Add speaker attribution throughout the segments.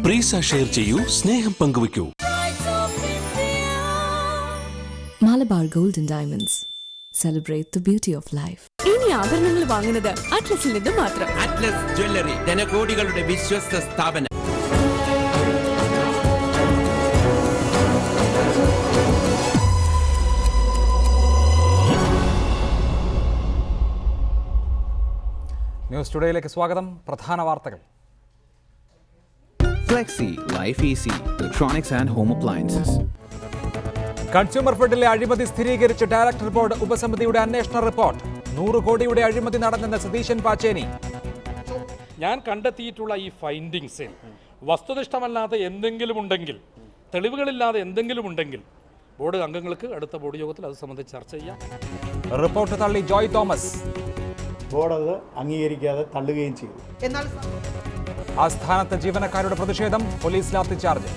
Speaker 1: Preesa share ചെയ്യൂ, സ്നേഹം പങ്കുവയ്ക്കൂ.
Speaker 2: Malabar gold and diamonds. Celebrate the beauty of life.
Speaker 3: ഇനി ആഭരണങ്ങൾ വാങ്ങുന്നത് അറ്റ്ലസിൽ നിന്ന് മാത്രം.
Speaker 4: അറ്റ്ലസ് ജ്വല്ലറി, ജനകോടികളുടെ വിശ്വസ്ത സ്ഥാപനം.
Speaker 5: ന്യൂസ് ടുഡേയിലേക്ക് സ്വാഗതം. പ്രധാന വാർത്തകൾ.
Speaker 6: Flexi, Life Easy, Electronics and Home Appliances.
Speaker 5: Consumer ഫെഡിലെ അഴിമതി സ്ഥിരീകരിച്ച് ഡയറക്ടർ ബോർഡ് ഉപസമിതിയുടെ അന്വേഷണ റിപ്പോർട്ട്. 100 കോടിയുടെ അഴിമതി നടന്നെന്ന് സതീശൻ പാച്ചേനി.
Speaker 7: ഞാൻ കണ്ടെത്തിയിട്ടുള്ള ഈ ഫൈൻഡിങ്സിൽ വസ്തുനിഷ്ഠമല്ലാതെ എന്തെങ്കിലും ഉണ്ടെങ്കിൽ, തെളിവുകളില്ലാതെ എന്തെങ്കിലും ഉണ്ടെങ്കിൽ ബോർഡ് അംഗങ്ങൾക്ക് അടുത്ത ബോർഡ് യോഗത്തിൽ അത് സംബന്ധിച്ച് ചർച്ച ചെയ്യാം.
Speaker 5: റിപ്പോർട്ട് തള്ളി ജോയ് തോമസ്.
Speaker 8: ബോർഡ് അത് അംഗീകരിക്കാതെ തള്ളുകയും ചെയ്തു.
Speaker 5: എന്നാൽ ആസ്ഥാനത്ത് ജീവനക്കാരുടെ പ്രതിഷേധം, പോലീസ് ലാത്തിചാർജ്.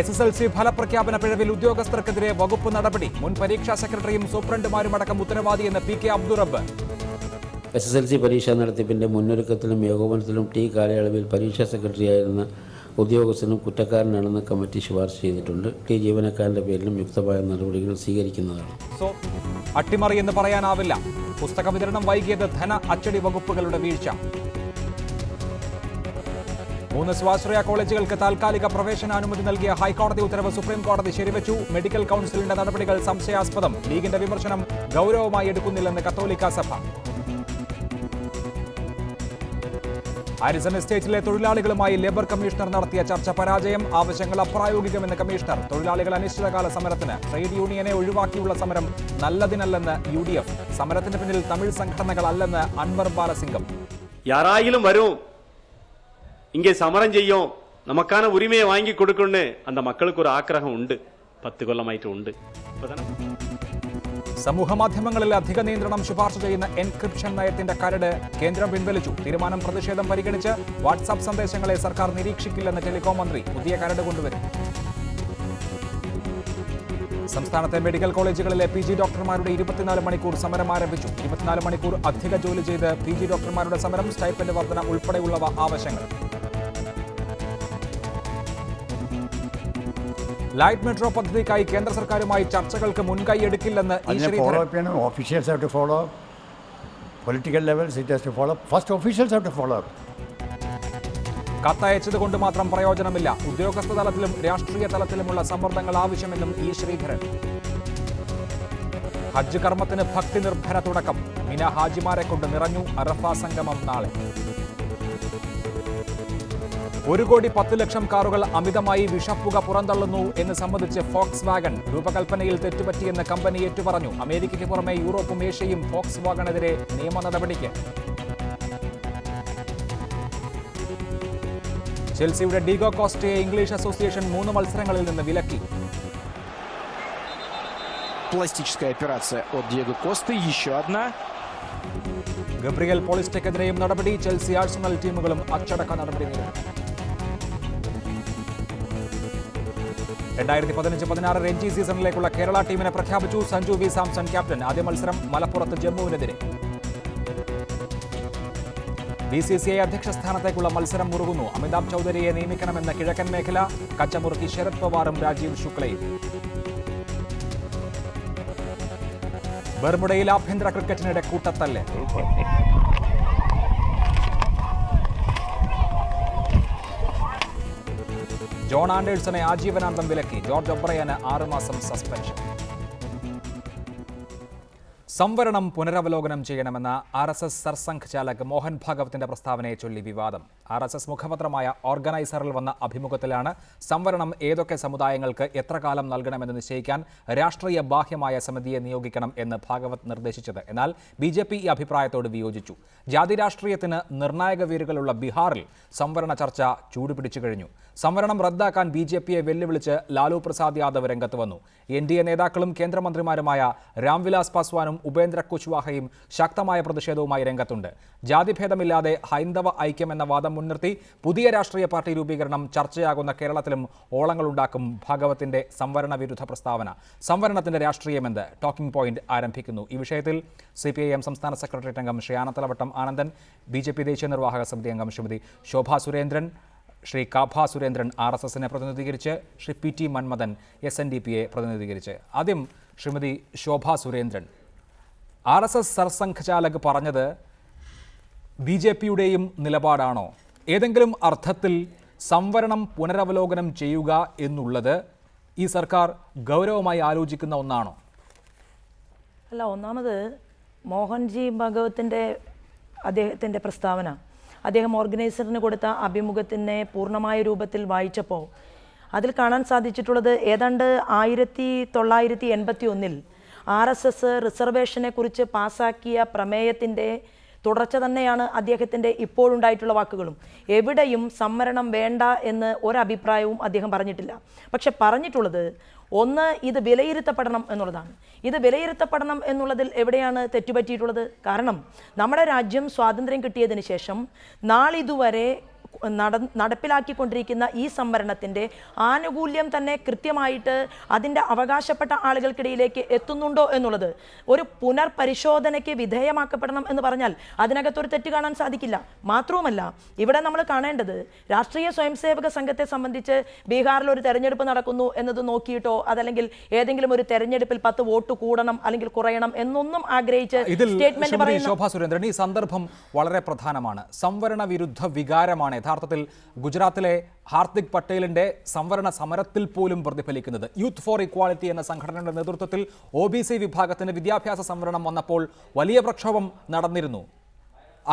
Speaker 5: SSLC ഫലപ്രഖ്യാപന പിഴവിൽ ഉദ്യോഗസ്ഥർക്കെതിരെ വകുപ്പ് നടപടി. മുൻ പരീക്ഷാ സെക്രട്ടറിയും സൂപ്രണ്ടുമാരുമടക്കം ഉത്തരവാദിയെന്ന് PK അബ്ദുറബ്ബ്.
Speaker 9: SSLC പരീക്ഷാ നടത്തിപ്പിന്റെ മുന്നൊരുക്കത്തിലും ഏകോപനത്തിലും കാലയളവിൽ പരീക്ഷാ സെക്രട്ടറിയായിരുന്ന ഉദ്യോഗസ്ഥനും കുറ്റക്കാരനാണെന്ന് കമ്മിറ്റി ശുപാർശ ചെയ്തിട്ടുണ്ട്. ജീവനക്കാരന്റെ പേരിലും യുക്തമായ നടപടികൾ സ്വീകരിക്കുന്നതാണ്.
Speaker 5: അട്ടിമറി എന്ന് പറയാനാവില്ല. പുസ്തക വിതരണം വൈകിയത് ധന അച്ചടി വകുപ്പുകളുടെ വീഴ്ച. 3 സ്വാശ്രയ കോളേജുകൾക്ക് താൽക്കാലിക പ്രവേശനാനുമതി നൽകിയ ഹൈക്കോടതി ഉത്തരവ് സുപ്രീം കോടതി ശരിവച്ചു. മെഡിക്കൽ കൗൺസിലിന്റെ നടപടികൾ സംശയാസ്പദം. ലീഗിന്റെ വിമർശനം ഗൗരവമായി എടുക്കുന്നില്ലെന്ന് കത്തോലിക്ക സഭ. ആരിസൺ എസ്റ്റേറ്റിലെ തൊഴിലാളികളുമായി ലേബർ കമ്മീഷണർ നടത്തിയ ചർച്ച പരാജയം. ആവശ്യങ്ങൾ അപ്രായോഗികമെന്ന് കമ്മീഷണർ. തൊഴിലാളികൾ അനിശ്ചിതകാല സമരത്തിന്. ട്രേഡ് യൂണിയനെ ഒഴിവാക്കിയുള്ള സമരം നല്ലതിനല്ലെന്ന് UDF. സമരത്തിന് പിന്നിൽ തമിഴ് സംഘടനകളല്ലെന്ന് അൻവർ ബാലസിംഗം.
Speaker 10: யாராயிலும் வரும் இங்கே சமரம் செய்யும், நமக்கான உரிமையை வாங்கி கொடுக்கணும்னு அந்த மக்களுக்கு ஒரு ஆக்கிரகம் உண்டு. 10 കൊല്ലമായിട്ട് ഉണ്ട്.
Speaker 5: സമൂഹ മാധ്യമങ്ങളിൽ അധിക നിയന്ത്രണം ശുപാർശ ചെയ്യുന്ന എൻക്രിപ്ഷൻ നയത്തിന്റെ കരട് കേന്ദ്രം പിൻവലിച്ചു. തീരുമാനം പ്രതിഷേധം പരിഗണിച്ച് വാട്സാപ്പ് സന്ദേശങ്ങളെ സർക്കാർ നിരീക്ഷിക്കില്ലെന്ന് ടെലികോം മന്ത്രി. പുതിയ കരട് കൊണ്ടുവരും. സംസ്ഥാനത്തെ മെഡിക്കൽ കോളേജുകളിലെ PG ഡോക്ടർമാരുടെ 24 മണിക്കൂർ സമരം ആരംഭിച്ചു. 24 മണിക്കൂർ അധിക ജോലി ചെയ്ത് PG ഡോക്ടർമാരുടെ സമരം. സ്റ്റൈപ്പൻഡ് വർധന ഉൾപ്പെടെയുള്ളവ ആവശ്യങ്ങൾ. ലൈറ്റ് മെട്രോ പദ്ധതിക്കായി കേന്ദ്ര സർക്കാരുമായി ചർച്ചകൾക്ക് മുൻകൈ എടുക്കില്ലെന്ന്
Speaker 8: Officials have to follow up. Political levels it has to follow up. First officials have to follow up.
Speaker 5: കത്തയച്ചത് കൊണ്ട് മാത്രം പ്രയോജനമില്ല. ഉദ്യോഗസ്ഥ തലത്തിലും രാഷ്ട്രീയ തലത്തിലുമുള്ള സമ്മർദ്ദങ്ങൾ ആവശ്യമെന്നും ശ്രീധരൻ. ഹജ്ജ് കർമ്മത്തിന് ഭക്തി നിർഭര തുടക്കം. മിന ഹാജിമാരെ കൊണ്ട് നിറഞ്ഞു. അറഫ സംഗമം നാളെ. 1,10,00,000 കാറുകൾ അമിതമായി വിഷപ്പുക പുറന്തള്ളുന്നു എന്ന് സംബന്ധിച്ച് ഫോക്സ് വാഗൺ. രൂപകൽപ്പനയിൽ തെറ്റുപറ്റിയെന്ന് കമ്പനി ഏറ്റുപറഞ്ഞു. അമേരിക്കയ്ക്ക് പുറമെ യൂറോപ്പും ഏഷ്യയും ഫോക്സ് വാഗണെതിരെ നിയമ നടപടിക്ക്. ചെൽസിയുടെ ഡീഗോ കോസ്റ്റയെ ഇംഗ്ലീഷ് അസോസിയേഷൻ 3 മത്സരങ്ങളിൽ നിന്ന് വിലക്കി.
Speaker 6: Пластическая операция от Диего Косты, еще одна.
Speaker 5: ഗബ്രിയൽ പോളിസ്റ്റയ്ക്കെതിരെയും നടപടി. ചെൽസി ആഴ്സണൽ ടീമുകളും അച്ചടക്ക നടപടി നേരിടും. 2015-16 രഞ്ജി സീസണിലേക്കുള്ള കേരള ടീമിനെ പ്രഖ്യാപിച്ചു. Sanju V Samson captain. ആദ്യ മത്സരം മലപ്പുറത്ത് ജമ്മുവിനെതിരെ. BCCI അധ്യക്ഷ സ്ഥാനത്തേക്കുള്ള മത്സരം മുറുകുന്നു. അമിതാഭ് ചൗധരിയെ നിയമിക്കണമെന്ന കിഴക്കൻ മേഖല. കച്ചമുറുക്കി ശരത് പവാറും രാജീവ് ശുക്ലയും. ബർമുഡയിൽ ആഭ്യന്തര ക്രിക്കറ്റിനിടെ കൂട്ടത്തല്ല്. ജോൺ ആൻഡേഴ്സനെ ആജീവനാന്തം വിലക്കി. ജോർജ് ഒബ്രയന് 6 മാസം സസ്പെൻഷൻ. സംവരണം പുനരവലോകനം ചെയ്യണമെന്ന RSS സർസംഘ് ചാലക് മോഹൻ ഭാഗവത്തിന്റെ പ്രസ്താവനയെ ചൊല്ലി വിവാദം. RSS മുഖപത്രമായ ഓർഗനൈസറിൽ വന്ന അഭിമുഖത്തിലാണ് സംവരണം ഏതൊക്കെ സമുദായങ്ങൾക്ക് എത്ര കാലം നൽകണമെന്ന് നിശ്ചയിക്കാൻ രാഷ്ട്രീയ ബാഹ്യമായ സമിതിയെ നിയോഗിക്കണം എന്ന് ഭാഗവത് നിർദ്ദേശിച്ചത്. എന്നാൽ BJP ഈ അഭിപ്രായത്തോട് വിയോജിച്ചു. ജാതി രാഷ്ട്രീയത്തിന് നിർണായക വേരുകളുള്ള ബീഹാറിൽ സംവരണ ചർച്ച ചൂടുപിടിച്ചു കഴിഞ്ഞു. സംവരണം റദ്ദാക്കാൻ BJPയെ വെല്ലുവിളിച്ച് ലാലു പ്രസാദ് യാദവ് രംഗത്ത് വന്നു. NDA നേതാക്കളും കേന്ദ്രമന്ത്രിമാരുമായ രാംവിലാസ് പാസ്വാനും ഉപേന്ദ്ര കുശ്വാഹയും ശക്തമായ പ്രതിഷേധവുമായി രംഗത്തുണ്ട്. ജാതിഭേദമില്ലാതെ ഹൈന്ദവ ഐക്യം എന്ന വാദം മുൻനിർത്തി പുതിയ രാഷ്ട്രീയ പാർട്ടി രൂപീകരണം ചർച്ചയാകുന്ന കേരളത്തിലും ഓളങ്ങളുണ്ടാക്കും ഭാഗവത്തിന്റെ സംവരണ വിരുദ്ധ പ്രസ്താവന. സംവരണത്തിന്റെ രാഷ്ട്രീയമെന്ത് ടോക്കിംഗ് പോയിന്റ് ആരംഭിക്കുന്നു. ഈ വിഷയത്തിൽ CPIM സംസ്ഥാന സെക്രട്ടേറിയറ്റ് അംഗം ശ്രീ ആനത്തലവട്ടം ആനന്ദൻ, BJP ദേശീയ നിർവാഹക സമിതി അംഗം ശ്രീമതി ശോഭാ സുരേന്ദ്രൻ, ശ്രീ കാഭ സുരേന്ദ്രൻ RSSനെ പ്രതിനിധീകരിച്ച്, ശ്രീ PT മന്മഥൻ SNDPയെ പ്രതിനിധീകരിച്ച്. ആദ്യം ശ്രീമതി ശോഭാ സുരേന്ദ്രൻ, RSS സർസംഘചാലക് പറഞ്ഞത് BJPയുടെയും നിലപാടാണോ? ഏതെങ്കിലും അർത്ഥത്തിൽ സംവരണം പുനരവലോകനം ചെയ്യുക എന്നുള്ളത് ഈ സർക്കാർ ഗൗരവമായി ആലോചിക്കുന്ന ഒന്നാണോ?
Speaker 11: അല്ല, ഒന്നാമത് മോഹൻജി അദ്ദേഹത്തിൻ്റെ പ്രസ്താവന, അദ്ദേഹം ഓർഗനൈസറിന് കൊടുത്ത അഭിമുഖത്തിനെ പൂർണ്ണമായ രൂപത്തിൽ വായിച്ചപ്പോൾ അതിൽ കാണാൻ സാധിച്ചിട്ടുള്ളത് ഏതാണ്ട് 1981 RSS റിസർവേഷനെ കുറിച്ച് പാസാക്കിയ പ്രമേയത്തിൻ്റെ തുടർച്ച തന്നെയാണ് അദ്ദേഹത്തിൻ്റെ ഇപ്പോഴുണ്ടായിട്ടുള്ള വാക്കുകളും. എവിടെയും സംവരണം വേണ്ട എന്ന് ഒരഭിപ്രായവും അദ്ദേഹം പറഞ്ഞിട്ടില്ല. പക്ഷെ പറഞ്ഞിട്ടുള്ളത് ഒന്ന്, ഇത് വിലയിരുത്തപ്പെടണം എന്നുള്ളതാണ്. ഇത് വിലയിരുത്തപ്പെടണം എന്നുള്ളതിൽ എവിടെയാണ് തെറ്റുപറ്റിയിട്ടുള്ളത്? കാരണം നമ്മുടെ രാജ്യം സ്വാതന്ത്ര്യം കിട്ടിയതിന് ശേഷം നാളിതുവരെ നടപ്പിലാക്കിക്കൊണ്ടിരിക്കുന്ന ഈ സംവരണത്തിൻ്റെ ആനുകൂല്യം തന്നെ കൃത്യമായിട്ട് അതിൻ്റെ അവകാശപ്പെട്ട ആളുകൾക്കിടയിലേക്ക് എത്തുന്നുണ്ടോ എന്നുള്ളത് ഒരു പുനർപരിശോധനയ്ക്ക് വിധേയമാക്കപ്പെടണം എന്ന് പറഞ്ഞാൽ അതിനകത്തൊരു തെറ്റ് കാണാൻ സാധിക്കില്ല. മാത്രവുമല്ല, ഇവിടെ നമ്മൾ കാണേണ്ടത് രാഷ്ട്രീയ സ്വയംസേവക സംഘത്തെ സംബന്ധിച്ച് ബീഹാറിൽ ഒരു തെരഞ്ഞെടുപ്പ് നടക്കുന്നു എന്നത് നോക്കിയിട്ടോ അതല്ലെങ്കിൽ ഏതെങ്കിലും ഒരു തെരഞ്ഞെടുപ്പിൽ 10 വോട്ട് കൂടണം അല്ലെങ്കിൽ കുറയണം എന്നൊന്നും ആഗ്രഹിച്ച് സ്റ്റേറ്റ്മെന്റ് പറയുന്നു.
Speaker 5: ശോഭാ സുരേന്ദ്രൻ, ഈ സന്ദർഭം വളരെ പ്രധാനമാണ്. സംവരണ വിരുദ്ധ വികാരമാണ് യഥാർത്ഥത്തിൽ ഗുജറാത്തിലെ ഹാർദിക് പട്ടേലിന്റെ സംവരണ സമരത്തിൽ പോലും പ്രതിഫലിക്കുന്നത്. യൂത്ത് ഫോർ ഇക്വാളിറ്റി എന്ന സംഘടനയുടെ നേതൃത്വത്തിൽ OBC വിഭാഗത്തിന് വിദ്യാഭ്യാസ സംവരണം വന്നപ്പോൾ വലിയ പ്രക്ഷോഭം നടന്നിരുന്നു.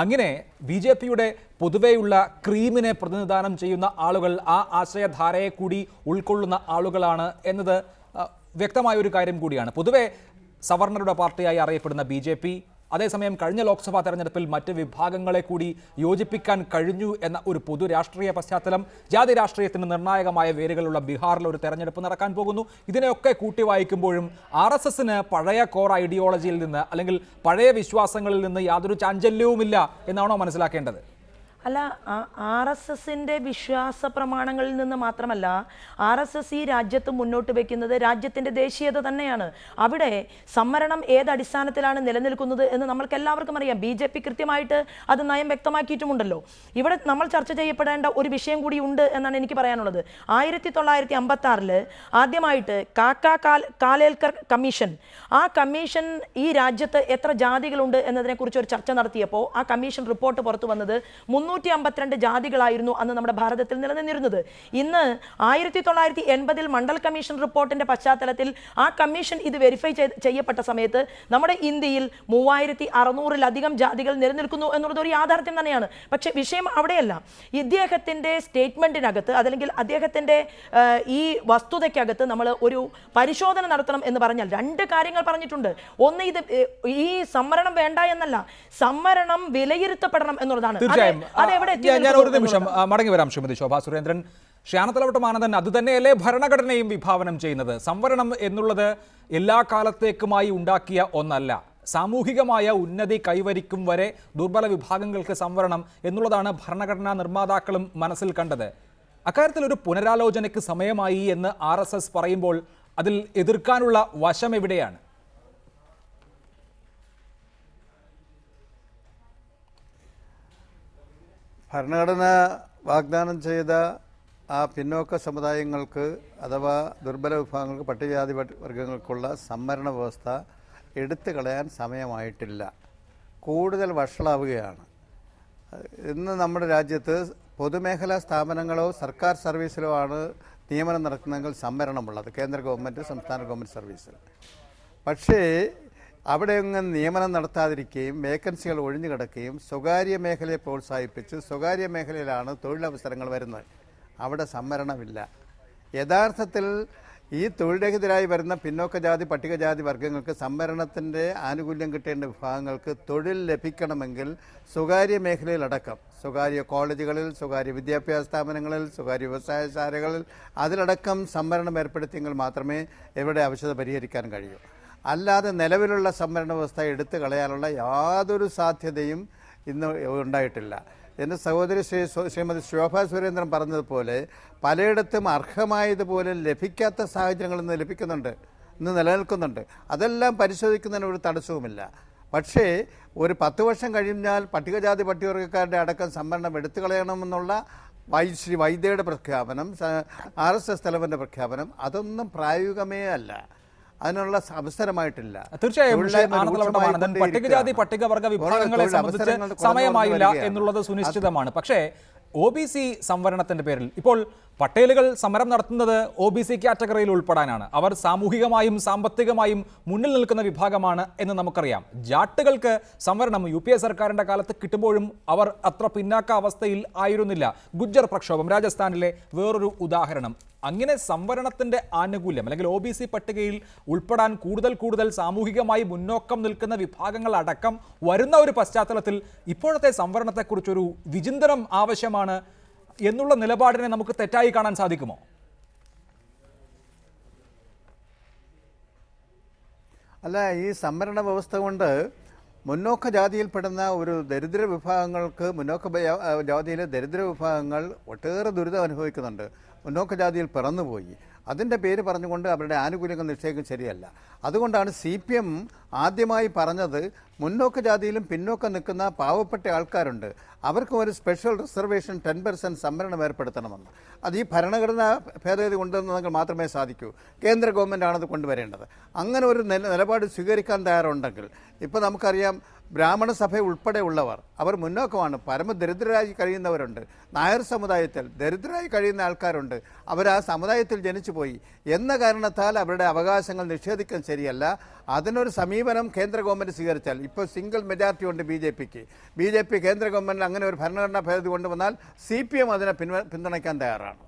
Speaker 5: അങ്ങനെ BJPയുടെ പൊതുവെയുള്ള ക്രീമിനെ പ്രതിനിധാനം ചെയ്യുന്ന ആളുകൾ ആ ആശയധാരയെ കൂടി ഉൾക്കൊള്ളുന്ന ആളുകളാണ് എന്നത് വ്യക്തമായ ഒരു കാര്യം കൂടിയാണ്. പൊതുവെ സവർണരുടെ പാർട്ടിയായി അറിയപ്പെടുന്ന BJP അതേസമയം കഴിഞ്ഞ ലോക്സഭാ തെരഞ്ഞെടുപ്പിൽ മറ്റ് വിഭാഗങ്ങളെ കൂടി യോജിപ്പിക്കാൻ കഴിഞ്ഞു എന്ന ഒരു പൊതു രാഷ്ട്രീയ പശ്ചാത്തലം, ജാതി രാഷ്ട്രീയത്തിന് നിർണായകമായ വേരുകളുള്ള ബീഹാറിൽ ഒരു തെരഞ്ഞെടുപ്പ് നടക്കാൻ പോകുന്നു. ഇതിനെയൊക്കെ കൂട്ടി വായിക്കുമ്പോഴും RSSന് പഴയ കോർ ഐഡിയോളജിയിൽ നിന്ന് അല്ലെങ്കിൽ പഴയ വിശ്വാസങ്ങളിൽ നിന്ന് യാതൊരു ചാഞ്ചല്യവുമില്ല എന്നാണോ മനസ്സിലാക്കേണ്ടത്?
Speaker 11: അല്ല, RSSന്റെ വിശ്വാസ പ്രമാണങ്ങളിൽ നിന്ന് മാത്രമല്ല RSS ഈ രാജ്യത്ത് മുന്നോട്ട് വയ്ക്കുന്നത് രാജ്യത്തിൻ്റെ ദേശീയത തന്നെയാണ്. അവിടെ സംവരണം ഏതടിസ്ഥാനത്തിലാണ് നിലനിൽക്കുന്നത് എന്ന് നമ്മൾക്ക് എല്ലാവർക്കും അറിയാം. BJP കൃത്യമായിട്ട് അത് നയം വ്യക്തമാക്കിയിട്ടുമുണ്ടല്ലോ. ഇവിടെ നമ്മൾ ചർച്ച ചെയ്യപ്പെടേണ്ട ഒരു വിഷയം കൂടി ഉണ്ട് എന്നാണ് എനിക്ക് പറയാനുള്ളത്. 1956 ആദ്യമായിട്ട് കാലേൽക്കർ കമ്മീഷൻ, ആ കമ്മീഷൻ ഈ രാജ്യത്ത് എത്ര ജാതികളുണ്ട് എന്നതിനെക്കുറിച്ച് ഒരു ചർച്ച നടത്തിയപ്പോൾ ആ കമ്മീഷൻ റിപ്പോർട്ട് പുറത്തു വന്നത് 352 ജാതികളായിരുന്നു അന്ന് നമ്മുടെ ഭാരതത്തിൽ നിലനിന്നിരുന്നത്. ഇന്ന് 1980 മണ്ഡൽ കമ്മീഷൻ റിപ്പോർട്ടിന്റെ പശ്ചാത്തലത്തിൽ ആ കമ്മീഷൻ ഇത് വെരിഫൈ ചെയ്യപ്പെട്ട സമയത്ത് നമ്മുടെ ഇന്ത്യയിൽ 3600-ലധികം ജാതികൾ നിലനിൽക്കുന്നു എന്നുള്ളത് ഒരു യാഥാർത്ഥ്യം തന്നെയാണ്. പക്ഷേ വിഷയം അവിടെയല്ല. ഇദ്ദേഹത്തിൻ്റെ സ്റ്റേറ്റ്മെന്റിനകത്ത് അതല്ലെങ്കിൽ അദ്ദേഹത്തിൻ്റെ ഈ വസ്തുതയ്ക്കകത്ത് നമ്മൾ ഒരു പരിശോധന നടത്തണം എന്ന് പറഞ്ഞാൽ 2 കാര്യങ്ങൾ പറഞ്ഞിട്ടുണ്ട്. ഒന്ന്, ഇത് ഈ സംവരണം വേണ്ട എന്നല്ല, സംവരണം വിലയിരുത്തപ്പെടണം എന്നുള്ളതാണ്.
Speaker 5: ഞാൻ ഒരു നിമിഷം മടങ്ങി വരാം ശ്രീമതി ശോഭാ സുരേന്ദ്രൻ. ശ്രീ ആനത്തലവട്ടം ആനന്ദൻ, അത് തന്നെയല്ലേ ഭരണഘടനയും വിഭാവനം ചെയ്യുന്നത്? സംവരണം എന്നുള്ളത് എല്ലാ കാലത്തേക്കുമായി ഉണ്ടാക്കിയ ഒന്നല്ല. സാമൂഹികമായ ഉന്നതി കൈവരിക്കും വരെ ദുർബല വിഭാഗങ്ങൾക്ക് സംവരണം എന്നുള്ളതാണ് ഭരണഘടനാ നിർമ്മാതാക്കളും മനസ്സിൽ കണ്ടത്. അക്കാര്യത്തിൽ ഒരു പുനരാലോചനയ്ക്ക് സമയമായി എന്ന് RSS പറയുമ്പോൾ അതിൽ എതിർക്കാനുള്ള വശം എവിടെയാണ്?
Speaker 8: ഭരണഘടന വാഗ്ദാനം ചെയ്ത ആ പിന്നോക്ക സമുദായങ്ങൾക്ക് അഥവാ ദുർബല വിഭാഗങ്ങൾക്ക്, പട്ടികജാതി വർഗങ്ങൾക്കുള്ള സംവരണ വ്യവസ്ഥ എടുത്തു കളയാൻ സമയമായിട്ടില്ല. കൂടുതൽ വഷളാവുകയാണ്. ഇന്ന് നമ്മുടെ രാജ്യത്ത് പൊതുമേഖലാ സ്ഥാപനങ്ങളോ സർക്കാർ സർവീസിലോ ആണ് നിയമനം നടത്തുന്നതെങ്കിൽ സംവരണമുള്ളത്, കേന്ദ്ര ഗവൺമെൻറ്, സംസ്ഥാന ഗവൺമെൻറ് സർവീസിൽ. പക്ഷേ അവിടെയൊന്നും നിയമനം നടത്താതിരിക്കുകയും വേക്കൻസികൾ ഒഴിഞ്ഞു കിടക്കുകയും സ്വകാര്യ മേഖലയെ പ്രോത്സാഹിപ്പിച്ച് സ്വകാര്യ മേഖലയിലാണ് തൊഴിലവസരങ്ങൾ വരുന്നത്. അവിടെ സംവരണമില്ല. യഥാർത്ഥത്തിൽ ഈ തൊഴിൽരഹിതരായി വരുന്ന പിന്നോക്ക ജാതി പട്ടികജാതി വർഗ്ഗങ്ങൾക്ക് സംവരണത്തിൻ്റെ ആനുകൂല്യം കിട്ടേണ്ട വിഭാഗങ്ങൾക്ക് തൊഴിൽ ലഭിക്കണമെങ്കിൽ സ്വകാര്യ മേഖലയിലടക്കം, സ്വകാര്യ കോളേജുകളിൽ, സ്വകാര്യ വിദ്യാഭ്യാസ സ്ഥാപനങ്ങളിൽ, സ്വകാര്യ വ്യവസായശാലകളിൽ അതിലടക്കം സംവരണം ഏർപ്പെടുത്തിയെങ്കിൽ മാത്രമേ ഇവിടെ ആവശ്യത പരിഹരിക്കാൻ കഴിയൂ. അല്ലാതെ നിലവിലുള്ള സംവരണ വ്യവസ്ഥ എടുത്തു കളയാനുള്ള യാതൊരു സാധ്യതയും ഇന്ന് ഉണ്ടായിട്ടില്ല. എൻ്റെ സഹോദരി ശ്രീമതി ശോഭാ സുരേന്ദ്രൻ പറഞ്ഞതുപോലെ പലയിടത്തും അർഹമായതുപോലെ ലഭിക്കാത്ത സാഹചര്യങ്ങൾ ഇന്ന് ഇന്ന് നിലനിൽക്കുന്നുണ്ട്. അതെല്ലാം പരിശോധിക്കുന്നതിന് ഒരു തടസ്സവുമില്ല. പക്ഷേ ഒരു 10 വർഷം കഴിഞ്ഞാൽ പട്ടികജാതി പട്ടികവർഗക്കാരുടെ അടക്കം സംവരണം എടുത്തു കളയണമെന്നുള്ള ശ്രീ വൈദ്യയുടെ പ്രഖ്യാപനം, RSS തലവൻ്റെ പ്രഖ്യാപനം, അതൊന്നും പ്രായോഗികമേ അല്ല, അതിനുള്ള അവസരമായിട്ടില്ല.
Speaker 5: തീർച്ചയായും പട്ടികജാതി പട്ടികവർഗ വിഭാഗങ്ങളെ സംബന്ധിച്ച് സമയമായില്ല എന്നുള്ളത് സുനിശ്ചിതമാണ്. പക്ഷേ OBC സംവരണത്തിന്റെ പേരിൽ ഇപ്പോൾ പട്ടേലുകൾ സമരം നടത്തുന്നത് OBC കാറ്റഗറിയിൽ ഉൾപ്പെടാനാണ്. അവർ സാമൂഹികമായും സാമ്പത്തികമായും മുന്നിൽ നിൽക്കുന്ന വിഭാഗമാണ് എന്ന് നമുക്കറിയാം. ജാട്ടുകൾക്ക് സംവരണം UPA സർക്കാരിൻ്റെ കാലത്ത് കിട്ടുമ്പോഴും അവർ അത്ര പിന്നാക്ക അവസ്ഥയിൽ ആയിരുന്നില്ല. ഗുജ്ജർ പ്രക്ഷോഭം രാജസ്ഥാനിലെ വേറൊരു ഉദാഹരണം. അങ്ങനെ സംവരണത്തിൻ്റെ ആനുകൂല്യം അല്ലെങ്കിൽ OBC പട്ടികയിൽ ഉൾപ്പെടാൻ കൂടുതൽ സാമൂഹികമായി മുന്നോക്കം നിൽക്കുന്ന വിഭാഗങ്ങൾ അടക്കം വരുന്ന ഒരു പശ്ചാത്തലത്തിൽ ഇപ്പോഴത്തെ സംവരണത്തെക്കുറിച്ചൊരു വിചിന്തനം ആവശ്യമാണ് എന്നുള്ള നിലപാടിനെ നമുക്ക് തെറ്റായി കാണാൻ സാധിക്കുമോ?
Speaker 8: അല്ല, ഈ സംവരണ വ്യവസ്ഥ കൊണ്ട് മുന്നോക്ക ജാതിയിൽപ്പെടുന്ന ഒരു ദരിദ്ര വിഭാഗങ്ങൾക്ക്, ജാതിയിലെ ദരിദ്ര വിഭാഗങ്ങൾ ഒട്ടേറെ ദുരിതം അനുഭവിക്കുന്നുണ്ട്. മുന്നോക്ക ജാതിയിൽ പിറന്നുപോയി. അതിൻ്റെ പേര് പറഞ്ഞുകൊണ്ട് അവരുടെ ആനുകൂല്യങ്ങൾ നിശ്ചയിക്കുന്നത് ശരിയല്ല. അതുകൊണ്ടാണ് CPM ആദ്യമായി പറഞ്ഞത് മുന്നോക്ക ജാതിയിലും പിന്നോക്കം നിൽക്കുന്ന പാവപ്പെട്ട ആൾക്കാരുണ്ട്, അവർക്കും ഒരു സ്പെഷ്യൽ റിസർവേഷൻ 10% സംവരണം ഏർപ്പെടുത്തണമെന്ന്. അത് ഈ ഭരണഘടനാ ഭേദഗതി കൊണ്ടുവന്നെങ്കിൽ മാത്രമേ സാധിക്കൂ. കേന്ദ്ര ഗവൺമെൻറ്റാണത് കൊണ്ടുവരേണ്ടത്. അങ്ങനെ ഒരു നിലപാട് സ്വീകരിക്കാൻ തയ്യാറുണ്ടെങ്കിൽ, ഇപ്പോൾ നമുക്കറിയാം ബ്രാഹ്മണ സഭ ഉൾപ്പെടെയുള്ളവർ അവർ മുന്നോക്കമാണ്. പരമദരിദ്രരായി കഴിയുന്നവരുണ്ട്. നായർ സമുദായത്തിൽ ദരിദ്രരായി കഴിയുന്ന ആൾക്കാരുണ്ട്. അവർ ആ സമുദായത്തിൽ ജനിച്ചു പോയി എന്ന കാരണത്താൽ അവരുടെ അവകാശങ്ങൾ നിഷേധിക്കാൻ ശരിയല്ല. അതിനൊരു സമീപനം കേന്ദ്ര ഗവൺമെൻറ് സ്വീകരിച്ചാൽ, ഇപ്പോൾ സിംഗിൾ മെജോറിറ്റി ഉണ്ട് BJP കേന്ദ്ര ഗവൺമെൻറ് അങ്ങനെ ഒരു ഭരണഘടനാ ഭേദഗതി കൊണ്ടുവന്നാൽ CPM അതിനെ പിന്തുണയ്ക്കാൻ തയ്യാറാണ്.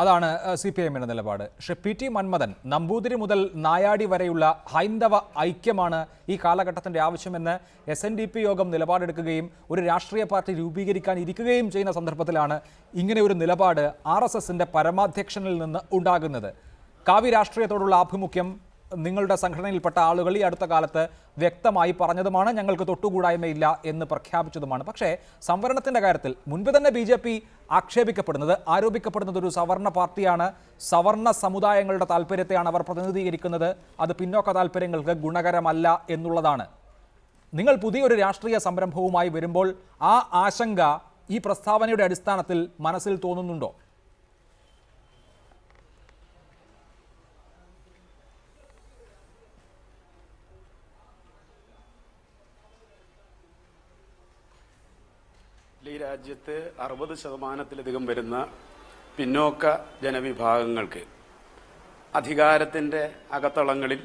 Speaker 5: അതാണ് CPMന്റെ നിലപാട്. പക്ഷേ PT മന്മഥൻ, നമ്പൂതിരി മുതൽ നായാടി വരെയുള്ള ഹൈന്ദവ ഐക്യമാണ് ഈ കാലഘട്ടത്തിൻ്റെ ആവശ്യമെന്ന് SNDP യോഗം നിലപാടെടുക്കുകയും ഒരു രാഷ്ട്രീയ പാർട്ടി രൂപീകരിക്കാൻ ഇരിക്കുകയും ചെയ്യുന്ന സന്ദർഭത്തിലാണ് ഇങ്ങനെ ഒരു നിലപാട് RSSന്റെ പരമാധ്യക്ഷനിൽ നിന്ന് ഉണ്ടാകുന്നത്. കാവ്യ രാഷ്ട്രീയത്തോടുള്ള ആഭിമുഖ്യം നിങ്ങളുടെ സംഘടനയിൽപ്പെട്ട ആളുകൾ ഈ അടുത്ത കാലത്ത് വ്യക്തമായി പറഞ്ഞതുമാണ്. ഞങ്ങൾക്ക് തൊട്ടുകൂടായ്മയില്ല എന്ന് പ്രഖ്യാപിച്ചതുമാണ്. പക്ഷേ സംവരണത്തിൻ്റെ കാര്യത്തിൽ മുൻപ് തന്നെ BJP ആരോപിക്കപ്പെടുന്നത് ഒരു സവർണ പാർട്ടിയാണ്. സവർണ സമുദായങ്ങളുടെ താല്പര്യത്തെയാണ് അവർ പ്രതിനിധീകരിക്കുന്നത്. അത് പിന്നോക്ക താല്പര്യങ്ങൾക്ക് ഗുണകരമല്ല എന്നുള്ളതാണ്. നിങ്ങൾ പുതിയൊരു രാഷ്ട്രീയ സംരംഭവുമായി വരുമ്പോൾ ആ ആശങ്ക ഈ പ്രസ്താവനയുടെ അടിസ്ഥാനത്തിൽ മനസ്സിൽ തോന്നുന്നുണ്ടോ?
Speaker 12: ഈ രാജ്യത്ത് 60% വരുന്ന പിന്നോക്ക ജനവിഭാഗങ്ങൾക്ക് അധികാരത്തിൻ്റെ അകത്തളങ്ങളിൽ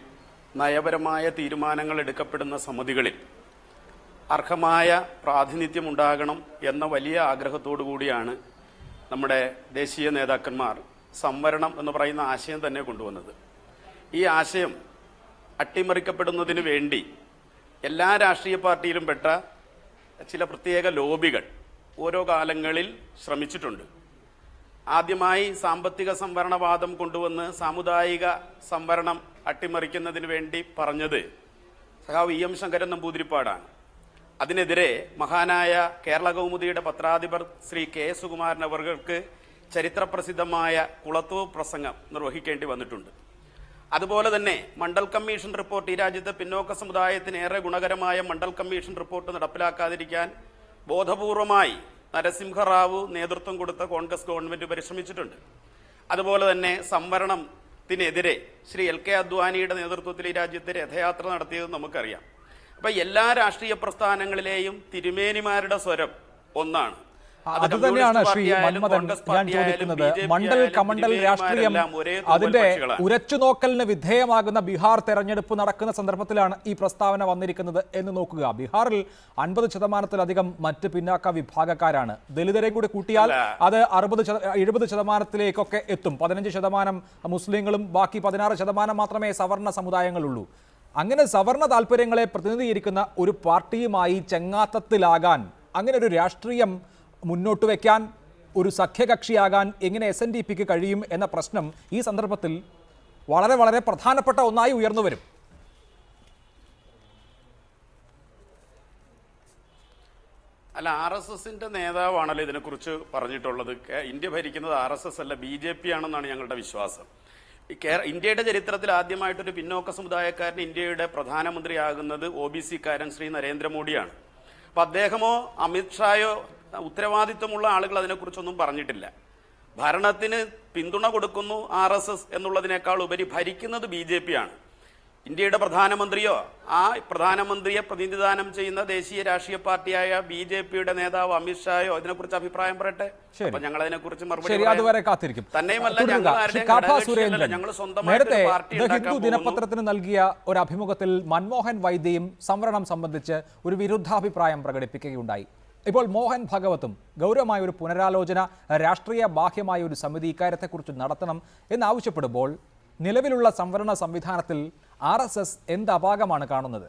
Speaker 12: നയപരമായ തീരുമാനങ്ങൾ എടുക്കപ്പെടുന്ന സമിതികളിൽ അർഹമായ പ്രാതിനിധ്യം ഉണ്ടാകണം എന്ന വലിയ ആഗ്രഹത്തോടു കൂടിയാണ് നമ്മുടെ ദേശീയ നേതാക്കന്മാർ സംവരണം എന്ന് പറയുന്ന ആശയം തന്നെ കൊണ്ടുവന്നത്. ഈ ആശയം അട്ടിമറിക്കപ്പെടുന്നതിന് വേണ്ടി എല്ലാ രാഷ്ട്രീയ പാർട്ടിയിലും പെട്ട ചില പ്രത്യേക ലോബികൾ ഓരോ കാലങ്ങളിൽ ശ്രമിച്ചിട്ടുണ്ട്. ആദ്യമായി സാമ്പത്തിക സംവരണവാദം കൊണ്ടുവന്ന് സാമുദായിക സംവരണം അട്ടിമറിക്കുന്നതിന് വേണ്ടി പറഞ്ഞത് സഖാവ് EM ശങ്കരൻ നമ്പൂതിരിപ്പാടാണ്. അതിനെതിരെ മഹാനായ കേരള കൗമുദിയുടെ പത്രാധിപർ ശ്രീ K. സുകുമാരൻ അവർക്ക് ചരിത്രപ്രസിദ്ധമായ കുളത്തൂർ പ്രസംഗം നിർവഹിക്കേണ്ടി വന്നിട്ടുണ്ട്. അതുപോലെ തന്നെ മണ്ഡൽ കമ്മീഷൻ റിപ്പോർട്ട്, ഈ രാജ്യത്തെ പിന്നോക്ക സമുദായത്തിന് ഏറെ ഗുണകരമായ മണ്ഡൽ കമ്മീഷൻ റിപ്പോർട്ട് നടപ്പിലാക്കാതിരിക്കാൻ ബോധപൂർവമായി നരസിംഹറാവു നേതൃത്വം കൊടുത്ത കോൺഗ്രസ് ഗവൺമെന്റ് പരിശ്രമിച്ചിട്ടുണ്ട്. അതുപോലെ തന്നെ സംവരണത്തിനെതിരെ ശ്രീ LK അദ്വാനിയുടെ നേതൃത്വത്തിൽ ഈ രാജ്യത്തെ രഥയാത്ര നടത്തിയത് നമുക്കറിയാം. അപ്പം എല്ലാ രാഷ്ട്രീയ പ്രസ്ഥാനങ്ങളിലെയും തിരുമേനിമാരുടെ സ്വരം ഒന്നാണ്.
Speaker 5: അതുതന്നെയാണ് ശ്രീ മന്മഥൻ ഞാൻ ചോദിക്കുന്നത്. മണ്ഡൽ കമണ്ഡൽ രാഷ്ട്രീയം അതിന്റെ ഉരച്ചുനോക്കലിന് വിധേയമാകുന്ന ബീഹാർ തെരഞ്ഞെടുപ്പ് നടക്കുന്ന സന്ദർഭത്തിലാണ് ഈ പ്രസ്താവന വന്നിരിക്കുന്നത് എന്ന് നോക്കുക. ബീഹാറിൽ 50% മറ്റ് പിന്നാക്ക വിഭാഗക്കാരാണ്. ദലിതരെ കൂടി കൂട്ടിയാൽ അത് 70% എത്തും. 15% മുസ്ലിങ്ങളും ബാക്കി 16% മാത്രമേ സവർണ സമുദായങ്ങളുള്ളൂ. അങ്ങനെ സവർണ താല്പര്യങ്ങളെ പ്രതിനിധീകരിക്കുന്ന ഒരു പാർട്ടിയുമായി ചെങ്ങാത്തത്തിലാകാൻ, അങ്ങനെ ഒരു രാഷ്ട്രീയം മുന്നോട്ട് വയ്ക്കാൻ, ഒരു സഖ്യകക്ഷിയാകാൻ എങ്ങനെ SNDPക്ക് കഴിയും എന്ന പ്രശ്നം ഈ സന്ദർഭത്തിൽ വളരെ വളരെ പ്രധാനപ്പെട്ട ഒന്നായി ഉയർന്നു വരും.
Speaker 12: അല്ല, RSSന്റെ നേതാവാണല്ലോ ഇതിനെക്കുറിച്ച് പറഞ്ഞിട്ടുള്ളത്. ഇന്ത്യ ഭരിക്കുന്നത് RSS അല്ല, BJP ആണെന്നാണ് ഞങ്ങളുടെ വിശ്വാസം. ഇന്ത്യയുടെ ചരിത്രത്തിൽ ആദ്യമായിട്ടൊരു പിന്നോക്ക സമുദായക്കാരൻ ഇന്ത്യയുടെ പ്രധാനമന്ത്രിയാകുന്നത് OBC-കാരൻ ശ്രീ നരേന്ദ്രമോദിയാണ്. അപ്പം അദ്ദേഹമോ അമിത്ഷായോ ഉത്തരവാദിത്വമുള്ള ആളുകൾ അതിനെക്കുറിച്ചൊന്നും പറഞ്ഞിട്ടില്ല. ഭരണത്തിന് പിന്തുണ കൊടുക്കുന്നു RSS എന്നുള്ളതിനേക്കാൾ ഉപരി ഭരിക്കുന്നത് BJP ആണ്. ഇന്ത്യയുടെ പ്രധാനമന്ത്രിയോ ആ പ്രധാനമന്ത്രിയെ പ്രതിനിധാനം ചെയ്യുന്ന ദേശീയ രാഷ്ട്രീയ പാർട്ടിയായ BJP-യുടെ നേതാവ് അമിത്ഷായോ ഇതിനെക്കുറിച്ച് അഭിപ്രായം പറയട്ടെ. അപ്പൊ ഞങ്ങൾ അതിനെക്കുറിച്ച് മറുപടി
Speaker 5: അതുവരെ കാത്തിരിക്കും.
Speaker 12: തന്നെയുമല്ല, ഞങ്ങൾ
Speaker 5: നേരത്തെ
Speaker 12: പാർട്ടി
Speaker 5: ഹിന്ദു ദിനപത്രത്തിന് നൽകിയ ഒരു അഭിമുഖത്തിൽ മൻമോഹൻ വൈദ്യയും സംവരണം സംബന്ധിച്ച് ഒരു വിരുദ്ധാഭിപ്രായം പ്രകടിപ്പിക്കുകയുണ്ടായി. ഇപ്പോൾ മോഹൻ ഭഗവത്തും ഗൗരവമായ ഒരു പുനരാലോചന രാഷ്ട്രീയ ബാഹ്യമായ ഒരു സമിതി ഇക്കാര്യത്തെക്കുറിച്ച് നടത്തണം എന്നാവശ്യപ്പെടുമ്പോൾ നിലവിലുള്ള സംവരണ സംവിധാനത്തിൽ RSS എന്ത് അപാകമാണ് കാണുന്നത്?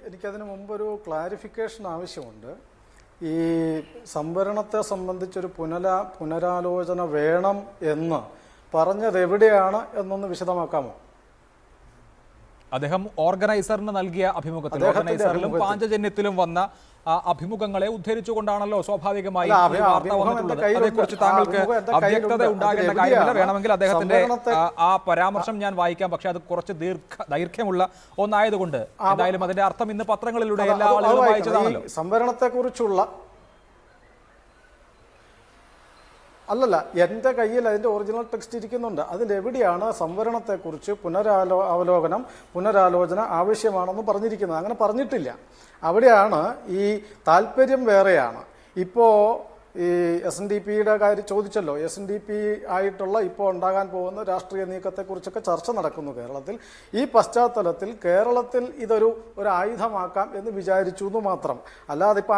Speaker 13: എനിക്കതിന് മുമ്പൊരു ക്ലാരിഫിക്കേഷൻ ആവശ്യമുണ്ട്. ഈ സംവരണത്തെ സംബന്ധിച്ചൊരു പുനരാലോചന വേണം എന്ന് പറഞ്ഞത് എവിടെയാണ് എന്നൊന്ന് വിശദമാക്കാമോ?
Speaker 5: അദ്ദേഹം ഓർഗനൈസറിന് നൽകിയ അഭിമുഖത്തിൽ, ഓർഗനൈസറിലും പാഞ്ചജന്യത്തിലും വന്ന അഭിമുഖങ്ങളെ ഉദ്ധരിച്ചുകൊണ്ടാണല്ലോ സ്വാഭാവികമായി വാർത്ത വന്നിട്ടുള്ളത്. അതേക്കുറിച്ച് താങ്കൾക്ക് അവ്യക്തത ഉണ്ടാകേണ്ട കാര്യമില്ല. വേണമെങ്കിൽ അദ്ദേഹത്തിന്റെ ആ പരാമർശം ഞാൻ വായിക്കാം. പക്ഷെ അത് കുറച്ച് ദൈർഘ്യമുള്ള ഒന്നായതുകൊണ്ട് എന്തായാലും അതിന്റെ അർത്ഥം ഇന്ന് പത്രങ്ങളിലൂടെ എല്ലാ ആളുകളും വായിച്ചതാണല്ലോ.
Speaker 13: സംവരണത്തെക്കുറിച്ചുള്ള അല്ലല്ല, എൻ്റെ കയ്യിൽ അതിൻ്റെ ഒറിജിനൽ ടെക്സ്റ്റ് ഇരിക്കുന്നുണ്ട്. അതിലെവിടെയാണ് സംവരണത്തെക്കുറിച്ച് പുനരാലോചന ആവശ്യമാണെന്ന് പറഞ്ഞിരിക്കുന്നത്? അങ്ങനെ പറഞ്ഞിട്ടില്ല. അവിടെയാണ് ഈ താല്പര്യം വേറെയാണ്. ഇപ്പോൾ ഈ SNDP-യുടെ കാര്യം ചോദിച്ചല്ലോ. SNDP ആയിട്ടുള്ള ഇപ്പോൾ ഉണ്ടാകാൻ പോകുന്ന രാഷ്ട്രീയ നീക്കത്തെക്കുറിച്ചൊക്കെ ചർച്ച നടക്കുന്നു കേരളത്തിൽ. ഈ പശ്ചാത്തലത്തിൽ കേരളത്തിൽ ഇതൊരു ആയുധമാക്കാം എന്ന് വിചാരിച്ചു എന്ന് മാത്രം. അല്ലാതെ ഇപ്പോൾ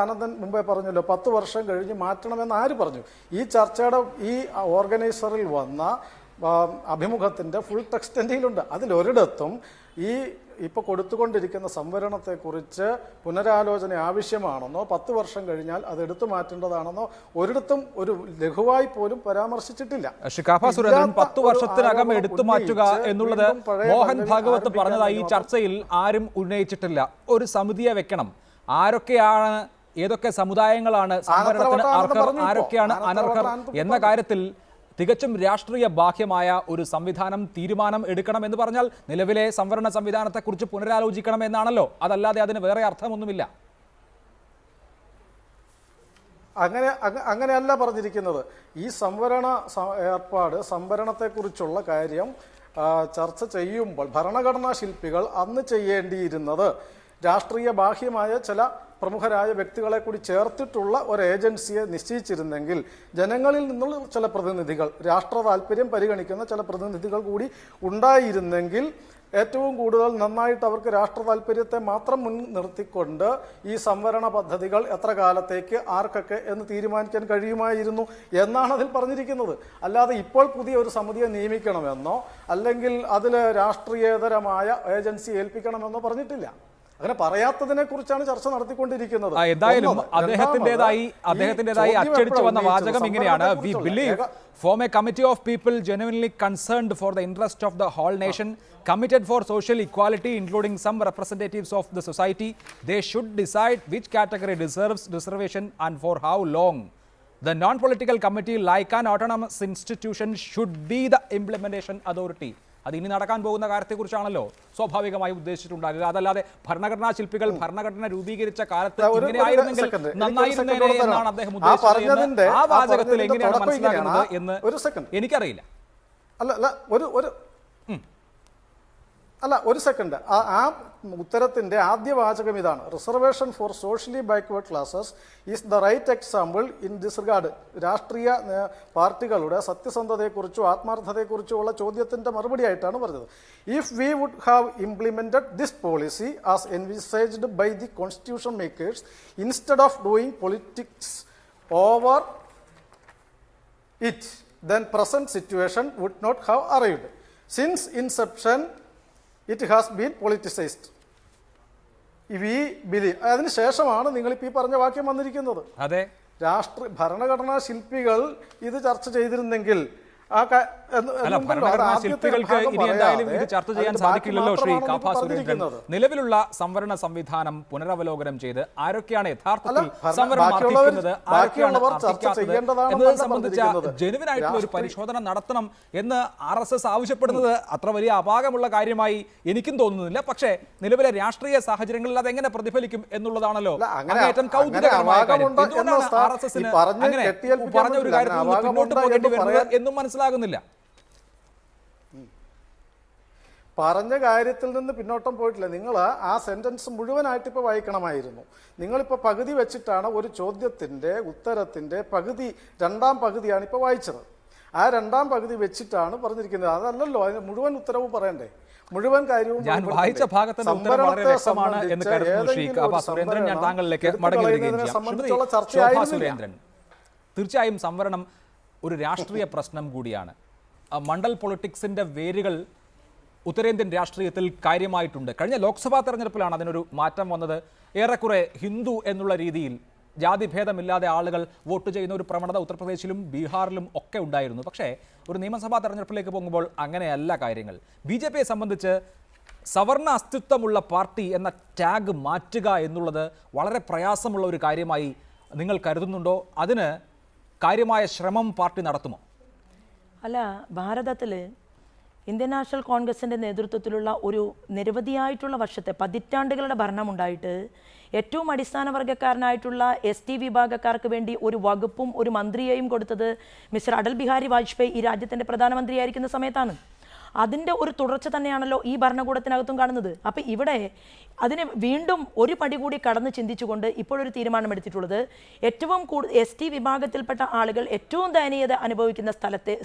Speaker 13: ആനന്ദൻ മുമ്പേ പറഞ്ഞല്ലോ 10 വർഷം കഴിഞ്ഞ് മാറ്റണമെന്ന് ആര് പറഞ്ഞു? ഈ ചർച്ചയുടെ ഈ ഓർഗനൈസറിൽ വന്ന അഭിമുഖത്തിൻ്റെ ഫുൾ ടെക്സ്റ്റ് എൻ്റെ കയ്യിലുണ്ട്. അതിലൊരിടത്തും ഈ ഇപ്പോൾ കൊടുത്തുകൊണ്ടിരിക്കുന്ന സംവരണത്തെക്കുറിച്ച് പുനരാലോചന ആവശ്യമാണെന്നോ 10 വർഷം കഴിഞ്ഞാൽ അത് എടുത്തു മാറ്റേണ്ടതാണെന്നോ ഒരിടത്തും ഒരു ലഘുവായി പോലും പരാമർശിച്ചിട്ടില്ല.
Speaker 5: 10 വർഷത്തിനകം എടുത്തു മാറ്റുക എന്നുള്ളത് മോഹൻ ഭാഗവത് പറഞ്ഞതായി ഈ ചർച്ചയിൽ ആരും ഉന്നയിച്ചിട്ടില്ല. ഒരു സമിതിയെ വെക്കണം. ആരൊക്കെയാണ്, ഏതൊക്കെ സമുദായങ്ങളാണ് സംവരണത്തിന് അർഹർ, ആരൊക്കെയാണ് അനർഹർ എന്ന കാര്യത്തിൽ തികച്ചും രാഷ്ട്രീയ ബാഹ്യമായ ഒരു തീരുമാനം എടുക്കണം എന്ന് പറഞ്ഞാൽ നിലവിലെ സംവരണ സംവിധാനത്തെക്കുറിച്ച് പുനരാലോചിക്കണം എന്നാണല്ലോ. അതല്ലാതെ അതിന് വേറെ അർത്ഥമൊന്നുമില്ല.
Speaker 13: അങ്ങനെയല്ല പറഞ്ഞിരിക്കുന്നത്. ഈ സംവരണത്തെക്കുറിച്ചുള്ള കാര്യം ചർച്ച ചെയ്യുമ്പോൾ ഭരണഘടനാ ശില്പികൾ അന്ന് ചെയ്യേണ്ടിയിരുന്നത് രാഷ്ട്രീയ ബാഹ്യമായ ചില പ്രമുഖരായ വ്യക്തികളെ കൂടി ചേർത്തിട്ടുള്ള ഒരു ഏജൻസിയെ നിശ്ചയിച്ചിരുന്നെങ്കിൽ ജനങ്ങളിൽ നിന്നുള്ള ചില പ്രതിനിധികൾ, രാഷ്ട്ര താല്പര്യം പരിഗണിക്കുന്ന ചില പ്രതിനിധികൾ കൂടി ഉണ്ടായിരുന്നെങ്കിൽ ഏറ്റവും കൂടുതൽ നന്നായിട്ട് അവർക്ക് രാഷ്ട്ര താല്പര്യത്തെ മാത്രം മുൻനിർത്തിക്കൊണ്ട് ഈ സംവരണ പദ്ധതികൾ എത്ര കാലത്തേക്ക് ആർക്കൊക്കെ എന്ന് തീരുമാനിക്കാൻ കഴിയുമായിരുന്നു എന്നാണ് അതിൽ പറഞ്ഞിരിക്കുന്നത്. അല്ലാതെ ഇപ്പോൾ പുതിയ ഒരു സമിതിയെ നിയമിക്കണമെന്നോ അല്ലെങ്കിൽ അതിൽ രാഷ്ട്രീയേതരമായ ഏജൻസി ഏൽപ്പിക്കണമെന്നോ പറഞ്ഞിട്ടില്ല. അങ്ങനെ പറയാത്തതിനെ കുറിച്ചാണ് ചർച്ച നടത്തിക്കൊണ്ടിരിക്കുന്നത്.
Speaker 5: എന്തായാലും അദ്ദേഹത്തിന്റേതായി അച്ചടിച്ചു വന്ന വാചകം ഇങ്ങനെയാണ്: we believe form a committee of people genuinely concerned for the interest of the whole nation, committed for social equality, including some representatives of the society. They should decide which category deserves reservation and for how long. The non-political committee, like an autonomous institution, should be the implementation authority. അത് ഇനി നടക്കാൻ പോകുന്ന കാര്യത്തെക്കുറിച്ചാണല്ലോ സ്വാഭാവികമായി ഉദ്ദേശിച്ചിട്ടുണ്ടാകുക. അതല്ലാതെ ഭരണഘടനാ ശില്പികൾ ഭരണഘടന രൂപീകരിച്ച കാലത്ത് ഇങ്ങനെയായിരുന്നെങ്കിൽ നന്നായിരുന്നേനെ എന്നാണ് അദ്ദേഹം ഉദ്ദേശിച്ചത്. ആ വാചകത്തിൽ എങ്ങനെയാണ് മനസ്സിലാക്കുന്നത് എന്ന് എനിക്കറിയില്ല.
Speaker 13: ഒരു സെക്കൻഡ്. ആ ഉത്തരത്തിന്റെ ആദ്യ വാചകം ഇതാണ്: reservation for socially backward classes is the right example in this regard. രാഷ്ട്രീയ പാർട്ടികളുടെ സത്യസന്ധതയെക്കുറിച്ചോ ആത്മാർത്ഥതയെക്കുറിച്ചോ ഉള്ള ചോദ്യത്തിന്റെ മറുപടി ആയിട്ടാണ് പറഞ്ഞത്. If we would have implemented this policy as envisaged by the constitution makers instead of doing politics over it, then present situation would not have arrived. Since inception it has been politicized. We believe. അതിനുശേഷമാണ് നിങ്ങളിപ്പോൾ ഈ പറഞ്ഞ വാക്യം വന്നിരിക്കുന്നത്.
Speaker 5: അതെ,
Speaker 13: ഭരണഘടനാ ശില്പികൾ ഇത് ചർച്ച ചെയ്തിരുന്നെങ്കിൽ
Speaker 5: അല്ല, ഭരണഘടനാ ശില്പികൾക്ക് ഇനി എന്തായാലും ഇത് ചർച്ച ചെയ്യാൻ സാധിക്കില്ലല്ലോ ശ്രീ കാഫ സുരേന്ദ്രൻ. നിലവിലുള്ള സംവരണ സംവിധാനം പുനരവലോകനം ചെയ്ത് ആരൊക്കെയാണ് യഥാർത്ഥത്തിൽ സംവരണം അർഹിക്കുന്നത്, ആരൊക്കെയാണ് അർഹിക്കാത്തത് എന്നതിനെ സംബന്ധിച്ച ജെനുവിൻ ആയിട്ടുള്ള ഒരു പരിശോധന നടത്തണം എന്ന് RSS ആവശ്യപ്പെടുന്നത് അത്ര വലിയ അപാകമുള്ള കാര്യമായി എനിക്കും തോന്നുന്നില്ല. പക്ഷേ നിലവിലെ രാഷ്ട്രീയ സാഹചര്യങ്ങളിൽ അത് എങ്ങനെ പ്രതിഫലിക്കും എന്നുള്ളതാണല്ലോ അങ്ങേയറ്റം കൗതുകകരമായ കാര്യം. എന്തുകൊണ്ടാണ് RSSന് അങ്ങനെ പറഞ്ഞ ഒരു കാര്യത്തിൽ നിന്ന് പിന്നോട്ട് പോകേണ്ടി വരുന്നത് എന്നും മനസ്സിലാകുന്നില്ല.
Speaker 13: പറഞ്ഞ കാര്യത്തിൽ നിന്ന് പിന്നോട്ടം പോയിട്ടില്ല. നിങ്ങൾ ആ സെന്റൻസ് മുഴുവനായിട്ട് ഇപ്പോൾ വായിക്കണമായിരുന്നു. നിങ്ങളിപ്പോൾ പകുതി വെച്ചിട്ടാണ് ഒരു ചോദ്യത്തിൻ്റെ ഉത്തരത്തിൻ്റെ പകുതി, രണ്ടാം പകുതിയാണ് ഇപ്പോൾ വായിച്ചത്. ആ രണ്ടാം പകുതി വെച്ചിട്ടാണ് പറഞ്ഞിരിക്കുന്നത്. അതല്ലല്ലോ, അതിന് മുഴുവൻ ഉത്തരവും പറയണ്ടേ, മുഴുവൻ കാര്യവും.
Speaker 5: ഞാൻ വായിച്ച ഭാഗത്തിന്റെ ഉത്തരം വളരെ വ്യക്തമാണ് എന്ന് കരുതുന്നു ശ്രീ കാഫ സുരേന്ദ്രൻ. ഞാൻ താങ്കളിലേക്ക് മടങ്ങി വരികയും ചെയ്യാം. സുരേന്ദ്രൻ, തീർച്ചയായും സംവരണം ഒരു രാഷ്ട്രീയ പ്രശ്നം കൂടിയാണ്. മണ്ഡൽ പൊളിറ്റിക്സിന്റെ വേരുകൾ ഉത്തരേന്ത്യൻ രാഷ്ട്രീയത്തിൽ കാര്യമായിട്ടുണ്ട്. കഴിഞ്ഞ ലോക്സഭാ തെരഞ്ഞെടുപ്പിലാണ് അതിനൊരു മാറ്റം വന്നത്. ഏറെക്കുറെ ഹിന്ദു എന്നുള്ള രീതിയിൽ ജാതിഭേദമില്ലാതെ ആളുകൾ വോട്ട് ചെയ്യുന്ന ഒരു പ്രവണത ഉത്തർപ്രദേശിലും ബീഹാറിലും ഒക്കെ ഉണ്ടായിരുന്നു. പക്ഷേ ഒരു നിയമസഭാ തെരഞ്ഞെടുപ്പിലേക്ക് പോകുമ്പോൾ അങ്ങനെയല്ല കാര്യങ്ങൾ. BJPയെ സംബന്ധിച്ച് സവർണ അസ്തിത്വമുള്ള പാർട്ടി എന്ന ടാഗ് മാറ്റുക എന്നുള്ളത് വളരെ പ്രയാസമുള്ള ഒരു കാര്യമായി നിങ്ങൾ കരുതുന്നുണ്ടോ? അതിന് കാര്യമായ ശ്രമം പാർട്ടി നടത്തുമോ?
Speaker 11: അല്ല, ഭാരതത്തിൽ ഇന്ത്യൻ നാഷണൽ കോൺഗ്രസിൻ്റെ നേതൃത്വത്തിലുള്ള ഒരു നിരവധിയായിട്ടുള്ള വർഷത്തെ പതിറ്റാണ്ടുകളുടെ ഭരണമുണ്ടായിട്ട് ഏറ്റവും അടിസ്ഥാന വർഗ്ഗക്കാരനായിട്ടുള്ള ST വിഭാഗക്കാർക്ക് വേണ്ടി ഒരു വകുപ്പും ഒരു മന്ത്രിയെയും കൊടുത്തത് മിസ്റ്റർ അടൽ ബിഹാരി വാജ്പേയി ഈ രാജ്യത്തിൻ്റെ പ്രധാനമന്ത്രിയായിരിക്കുന്ന സമയത്താണ്. അതിൻ്റെ ഒരു തുടർച്ച തന്നെയാണല്ലോ ഈ ഭരണകൂടത്തിനകത്തും കാണുന്നത്. അപ്പോൾ ഇവിടെ അതിന് വീണ്ടും ഒരു പടി കൂടി കടന്ന് ചിന്തിച്ചുകൊണ്ട് ഇപ്പോഴൊരു തീരുമാനമെടുത്തിട്ടുള്ളത് ഏറ്റവും ST വിഭാഗത്തിൽപ്പെട്ട ആളുകൾ ഏറ്റവും ദയനീയത അനുഭവിക്കുന്ന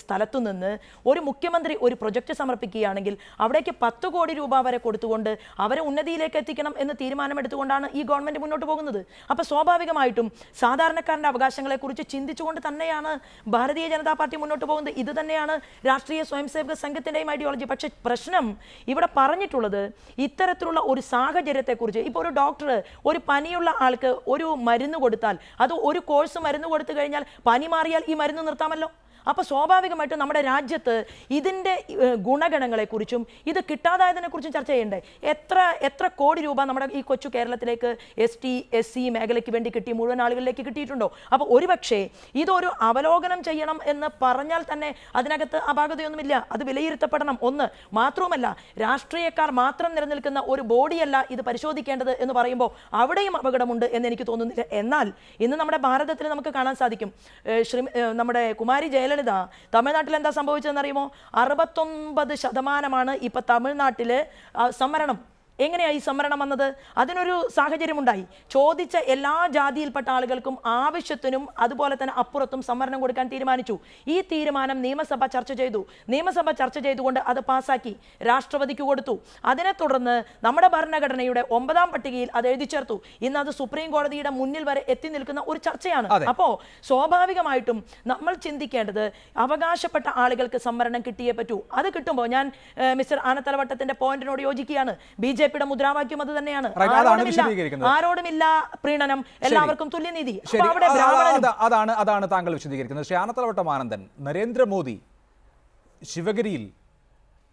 Speaker 11: സ്ഥലത്തു നിന്ന് ഒരു മുഖ്യമന്ത്രി ഒരു പ്രൊജക്റ്റ് സമർപ്പിക്കുകയാണെങ്കിൽ അവിടേക്ക് 10 കോടി രൂപ വരെ കൊടുത്തുകൊണ്ട് അവരെ ഉന്നതിയിലേക്ക് എത്തിക്കണം എന്ന് തീരുമാനമെടുത്തുകൊണ്ടാണ് ഈ ഗവൺമെൻറ് മുന്നോട്ട് പോകുന്നത്. അപ്പോൾ സ്വാഭാവികമായിട്ടും സാധാരണക്കാരൻ്റെ അവകാശങ്ങളെക്കുറിച്ച് ചിന്തിച്ചുകൊണ്ട് തന്നെയാണ് ഭാരതീയ ജനതാ പാർട്ടി മുന്നോട്ട് പോകുന്നത്. ഇത് തന്നെയാണ് രാഷ്ട്രീയ സ്വയംസേവക സംഘത്തിൻ്റെയും ഐഡിയോളജി. പക്ഷേ പ്രശ്നം ഇവിടെ പറഞ്ഞിട്ടുള്ളത് ഇത്തരത്തിലുള്ള ഒരു സാഹചര്യത്തെക്കുറിച്ച്. ഇപ്പോൾ ഒരു ഡോക്ടർ ഒരു പനിയുള്ള ആൾക്ക് ഒരു മരുന്ന് കൊടുത്താൽ, അത് ഒരു കോഴ്സ് മരുന്ന് കൊടുത്തു കഴിഞ്ഞാൽ പനി മാറിയാൽ ഈ മരുന്ന് നിർത്താമല്ലോ. അപ്പോൾ സ്വാഭാവികമായിട്ടും നമ്മുടെ രാജ്യത്ത് ഇതിൻ്റെ ഗുണഗണങ്ങളെക്കുറിച്ചും ഇത് കിട്ടാതായതിനെക്കുറിച്ചും ചർച്ച ചെയ്യണ്ടേ? എത്ര കോടി രൂപ നമ്മുടെ ഈ കൊച്ചു കേരളത്തിലേക്ക് ST SC മേഖലയ്ക്ക് വേണ്ടി കിട്ടി, മുഴുവൻ ആളുകളിലേക്ക് കിട്ടിയിട്ടുണ്ടോ? അപ്പോൾ ഒരുപക്ഷേ ഇതൊരു അവലോകനം ചെയ്യണം എന്ന് പറഞ്ഞാൽ തന്നെ അതിനകത്ത് അപാകതയൊന്നുമില്ല. അത് വിലയിരുത്തപ്പെടണം. ഒന്ന് മാത്രവുമല്ല, രാഷ്ട്രീയക്കാർ മാത്രം നിലനിൽക്കുന്ന ഒരു ബോഡിയല്ല ഇത് പരിശോധിക്കേണ്ടത് എന്ന് പറയുമ്പോൾ അവിടെയും അപകടമുണ്ട് എന്ന് എനിക്ക് തോന്നുന്നില്ല. എന്നാൽ ഇന്ന് നമ്മുടെ ഭാരതത്തിൽ നമുക്ക് കാണാൻ സാധിക്കും, നമ്മുടെ കുമാരി ജയലളിത തമിഴ്നാട്ടിൽ എന്താ സംഭവിച്ചതെന്ന് അറിയുമോ? 69% ഇപ്പൊ തമിഴ്നാട്ടില് സംവരണം. എങ്ങനെയായി സംവരണം വന്നത്? അതിനൊരു സാഹചര്യമുണ്ടായി. ചോദിച്ച എല്ലാ ജാതിയിൽപ്പെട്ട ആളുകൾക്കും ആവശ്യത്തിനും അതുപോലെ തന്നെ അപ്പുറത്തും സംവരണം കൊടുക്കാൻ തീരുമാനിച്ചു. ഈ തീരുമാനം നിയമസഭ ചർച്ച ചെയ്തു. നിയമസഭ ചർച്ച ചെയ്തുകൊണ്ട് അത് പാസാക്കി രാഷ്ട്രപതിക്ക് കൊടുത്തു. അതിനെ തുടർന്ന് നമ്മുടെ ഭരണഘടനയുടെ 9ാം പട്ടികയിൽ അത് എഴുതി ചേർത്തു. ഇന്ന് അത് സുപ്രീം കോടതിയുടെ മുന്നിൽ വരെ എത്തി നിൽക്കുന്ന ഒരു ചർച്ചയാണ്. അപ്പോൾ സ്വാഭാവികമായിട്ടും നമ്മൾ ചിന്തിക്കേണ്ടത് അവകാശപ്പെട്ട ആളുകൾക്ക് സംവരണം കിട്ടിയേ പറ്റൂ. അത് കിട്ടുമ്പോൾ ഞാൻ മിസ്റ്റർ ആനത്തലവട്ടത്തിന്റെ പോയിന്റിനോട് യോജിക്കുകയാണ്. BJP മുദ്രാവാക്യം അത് തന്നെയാണ്. ആരോടുമില്ല പ്രീണനം, എല്ലാവർക്കും തുല്യനീതി.
Speaker 5: അതാണ് താങ്കൾ വിശദീകരിക്കുന്നത്. ശ്രീ ആനത്തലവട്ടം ആനന്ദൻ, നരേന്ദ്രമോദി ശിവഗിരിയിൽ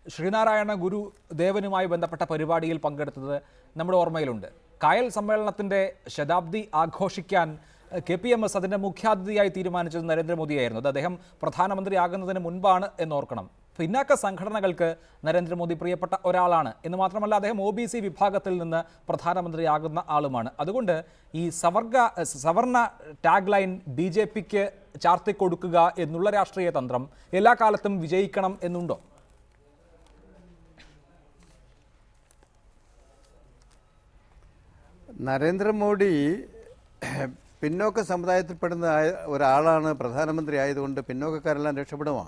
Speaker 5: ശ്രീനാരായണ ഗുരുദേവനുമായി ബന്ധപ്പെട്ട പരിപാടിയിൽ പങ്കെടുത്തത് നമ്മുടെ ഓർമ്മയിലുണ്ട്. കായൽ സമ്മേളനത്തിന്റെ ശതാബ്ദി ആഘോഷിക്കാൻ KPMS അതിൻ്റെ മുഖ്യാതിഥിയായി തീരുമാനിച്ചത് നരേന്ദ്രമോദിയായിരുന്നു. അത് അദ്ദേഹം പ്രധാനമന്ത്രിയാകുന്നതിന് മുൻപാണ് എന്നോർക്കണം. പിന്നാക്ക സംഘടനകൾക്ക് നരേന്ദ്രമോദി പ്രിയപ്പെട്ട ഒരാളാണ് എന്ന് മാത്രമല്ല, അദ്ദേഹം OBC വിഭാഗത്തിൽ നിന്ന് പ്രധാനമന്ത്രിയാകുന്ന ആളുമാണ്. അതുകൊണ്ട് ഈ സവർണ ടാഗ് ലൈൻ BJPക്ക് ചാർത്തിക്കൊടുക്കുക എന്നുള്ള രാഷ്ട്രീയ തന്ത്രം എല്ലാ കാലത്തും വിജയിക്കണം എന്നുണ്ടോ?
Speaker 8: നരേന്ദ്രമോദി പിന്നോക്ക സമുദായത്തിൽപ്പെടുന്ന ഒരാളാണ്. പ്രധാനമന്ത്രി ആയതുകൊണ്ട് പിന്നോക്കക്കാരെല്ലാം രക്ഷപ്പെടുമോ?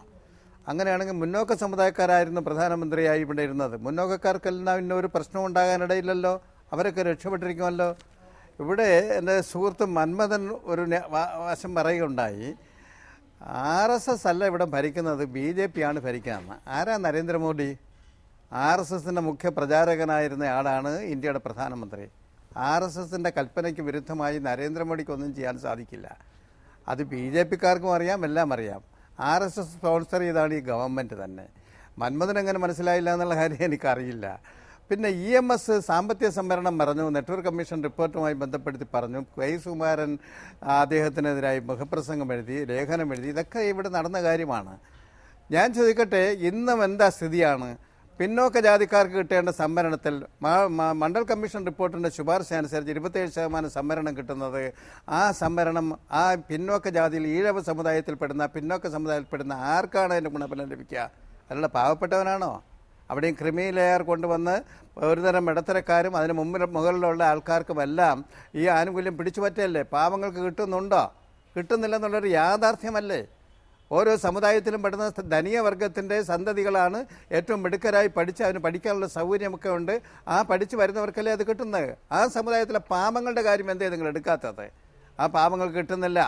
Speaker 8: അങ്ങനെയാണെങ്കിൽ മുന്നോക്ക സമുദായക്കാരായിരുന്നു പ്രധാനമന്ത്രിയായി ഇവിടെ ഇരുന്നത്. മുന്നോക്കക്കാർക്കെല്ലാം ഇന്നൊരു പ്രശ്നം ഉണ്ടാകാനിടയില്ലല്ലോ, അവരൊക്കെ രക്ഷപ്പെട്ടിരിക്കുമല്ലോ. ഇവിടെ എൻ്റെ സുഹൃത്ത് മന്മഥൻ ഒരു വശം പറയുകയുണ്ടായി, RSS അല്ല ഇവിടെ ഭരിക്കുന്നത്, BJP ആണ് ഭരിക്കുന്നത്. ആരാ നരേന്ദ്രമോദി? RSSൻ്റെ മുഖ്യ പ്രചാരകനായിരുന്ന ആളാണ് ഇന്ത്യയുടെ പ്രധാനമന്ത്രി. RSSൻ്റെ കൽപ്പനയ്ക്ക് വിരുദ്ധമായി നരേന്ദ്രമോദിക്ക് ഒന്നും ചെയ്യാൻ സാധിക്കില്ല. അത് BJPക്കാർക്കും അറിയാം, എല്ലാം അറിയാം. RSS സ്പോൺസർ ചെയ്താണ് ഈ ഗവൺമെൻറ് തന്നെ. മന്മഥൻ എങ്ങനെ മനസ്സിലായില്ല എന്നുള്ള കാര്യം എനിക്കറിയില്ല. പിന്നെ EMS സാമ്പത്തിക സംവരണം പറഞ്ഞു, നെറ്റ്വർക്ക് കമ്മീഷൻ റിപ്പോർട്ടുമായി ബന്ധപ്പെടുത്തി പറഞ്ഞു, കെ സുകുമാരൻ അദ്ദേഹത്തിനെതിരായി മുഖപ്രസംഗം എഴുതി, ലേഖനം എഴുതി. ഇതൊക്കെ ഇവിടെ നടന്ന കാര്യമാണ്. ഞാൻ ചോദിക്കട്ടെ, ഇന്നും എന്താ സ്ഥിതിയാണ്? പിന്നോക്ക ജാതിക്കാർക്ക് കിട്ടേണ്ട സംവരണത്തിൽ മണ്ഡൽ കമ്മീഷൻ റിപ്പോർട്ടിൻ്റെ ശുപാർശ അനുസരിച്ച് 27% സംവരണം കിട്ടുന്നത്. ആ സംവരണം ആ പിന്നോക്ക ജാതിയിൽ ഈഴവ സമുദായത്തിൽപ്പെടുന്ന പിന്നോക്ക സമുദായത്തിൽപ്പെടുന്ന ആർക്കാണ് അതിൻ്റെ ഗുണഫലം ലഭിക്കുക? അല്ല പാവപ്പെട്ടവനാണോ? അവിടെയും ക്രിമി ലെയർ കൊണ്ടുവന്ന് ഒരുതരം ഇടത്തരക്കാരും അതിന് മുകളിലുള്ള ആൾക്കാർക്കുമെല്ലാം ഈ ആനുകൂല്യം പിടിച്ചു പറ്റല്ലേ? പാവങ്ങൾക്ക് കിട്ടുന്നുണ്ടോ? കിട്ടുന്നില്ലെന്നുള്ളൊരു യാഥാർത്ഥ്യമല്ലേ? ഓരോ സമുദായത്തിലും പെടുന്ന ധനിക വർഗത്തിൻ്റെ സന്തതികളാണ് ഏറ്റവും മിടുക്കരായി പഠിച്ച് അതിന് പഠിക്കാനുള്ള സൗകര്യമൊക്കെ ഉണ്ട്. ആ പഠിച്ച് വരുന്നവർക്കല്ലേ അത് കിട്ടുന്നത്. ആ സമുദായത്തിലെ പാവങ്ങളുടെ കാര്യം എന്തേ നിങ്ങൾ എടുക്കാത്തത്? ആ പാവങ്ങൾക്ക് കിട്ടുന്നില്ല.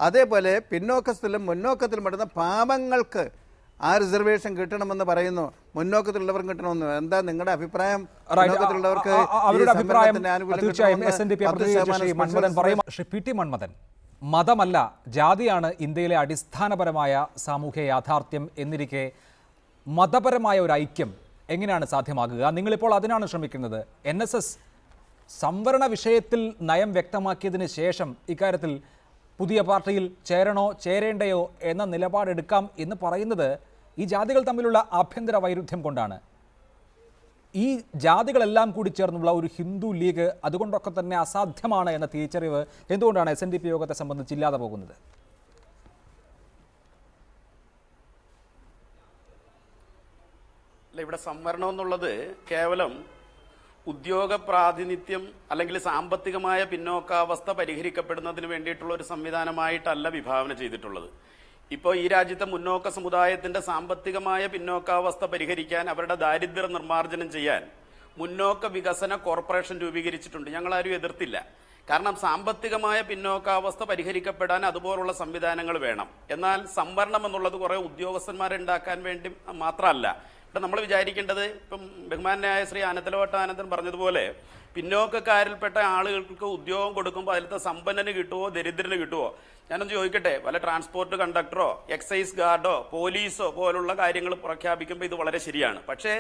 Speaker 8: അതേപോലെ പിന്നോക്കത്തിലും മുന്നോക്കത്തിലും പെടുന്ന പാവങ്ങൾക്ക് ആ റിസർവേഷൻ കിട്ടണമെന്ന് പറയുന്നു, മുന്നോക്കത്തിലുള്ളവർ കിട്ടണമെന്ന്. എന്താ നിങ്ങളുടെ അഭിപ്രായം? മുന്നോക്കത്തിലുള്ളവർക്ക്
Speaker 5: മന്മഥൻ, മതമല്ല ജാതിയാണ് ഇന്ത്യയിലെ അടിസ്ഥാനപരമായ സാമൂഹ്യ യാഥാർത്ഥ്യം എന്നിരിക്കെ മതപരമായ ഒരു ഐക്യം എങ്ങനെയാണ് സാധ്യമാകുക? നിങ്ങളിപ്പോൾ അതിനാണ് ശ്രമിക്കുന്നത്. NSS സംവരണ വിഷയത്തിൽ നയം വ്യക്തമാക്കിയതിന് ശേഷം ഇക്കാര്യത്തിൽ പുതിയ പാർട്ടിയിൽ ചേരണോ ചേരേണ്ടയോ എന്ന നിലപാടെടുക്കാം എന്ന് പറയുന്നത് ഈ ജാതികൾ തമ്മിലുള്ള ആഭ്യന്തര വൈരുദ്ധ്യം കൊണ്ടാണ്. ഈ ജാതികളെല്ലാം കൂടി ചേർന്നുള്ള ഒരു ഹിന്ദു ലീഗ് അതുകൊണ്ടൊക്കെ തന്നെ അസാധ്യമാണ് എന്ന തിരിച്ചറിവ് എന്തുകൊണ്ടാണ് SNDP യോഗത്തെ സംബന്ധിച്ച് ഇല്ലാതെ പോകുന്നത്?
Speaker 12: അല്ല, ഇവിടെ സംവരണം എന്നുള്ളത് കേവലം ഉദ്യോഗ പ്രാതിനിധ്യം അല്ലെങ്കിൽ സാമ്പത്തികമായ പിന്നോക്കാവസ്ഥ പരിഹരിക്കപ്പെടുന്നതിന് വേണ്ടിയിട്ടുള്ള ഒരു സംവിധാനമായിട്ടല്ല വിഭാവന ചെയ്തിട്ടുള്ളത്. ഇപ്പോൾ ഈ രാജ്യത്തെ മുന്നോക്ക സമുദായത്തിന്റെ സാമ്പത്തികമായ പിന്നോക്കാവസ്ഥ പരിഹരിക്കാൻ, അവരുടെ ദാരിദ്ര്യ നിർമ്മാർജ്ജനം ചെയ്യാൻ മുന്നോക്ക വികസന കോർപ്പറേഷൻ രൂപീകരിച്ചിട്ടുണ്ട്. ഞങ്ങളാരും എതിർത്തില്ല. കാരണം സാമ്പത്തികമായ പിന്നോക്കാവസ്ഥ പരിഹരിക്കപ്പെടാൻ അതുപോലുള്ള സംവിധാനങ്ങൾ വേണം. എന്നാൽ സംവരണം എന്നുള്ളത് കുറേ ഉദ്യോഗസ്ഥന്മാരെ ഉണ്ടാക്കാൻ വേണ്ടി മാത്രമല്ല. ഇപ്പം നമ്മൾ വിചാരിക്കേണ്ടത്, ഇപ്പം ബഹുമാനായ ശ്രീ ആനന്ദൻ പറഞ്ഞതുപോലെ പിന്നോക്കക്കാരിൽപ്പെട്ട ആളുകൾക്ക് ഉദ്യോഗം കൊടുക്കുമ്പോൾ അതിലത്തെ സമ്പന്നന് കിട്ടുമോ ദരിദ്രന് കിട്ടുമോ? ഞാനൊന്ന് ചോദിക്കട്ടെ, വല്ല ട്രാൻസ്പോർട്ട് കണ്ടക്ടറോ എക്സൈസ് ഗാർഡോ പോലീസോ പോലുള്ള കാര്യങ്ങൾ പ്രഖ്യാപിക്കുമ്പോൾ ഇത് വളരെ ശരിയാണ്. പക്ഷേ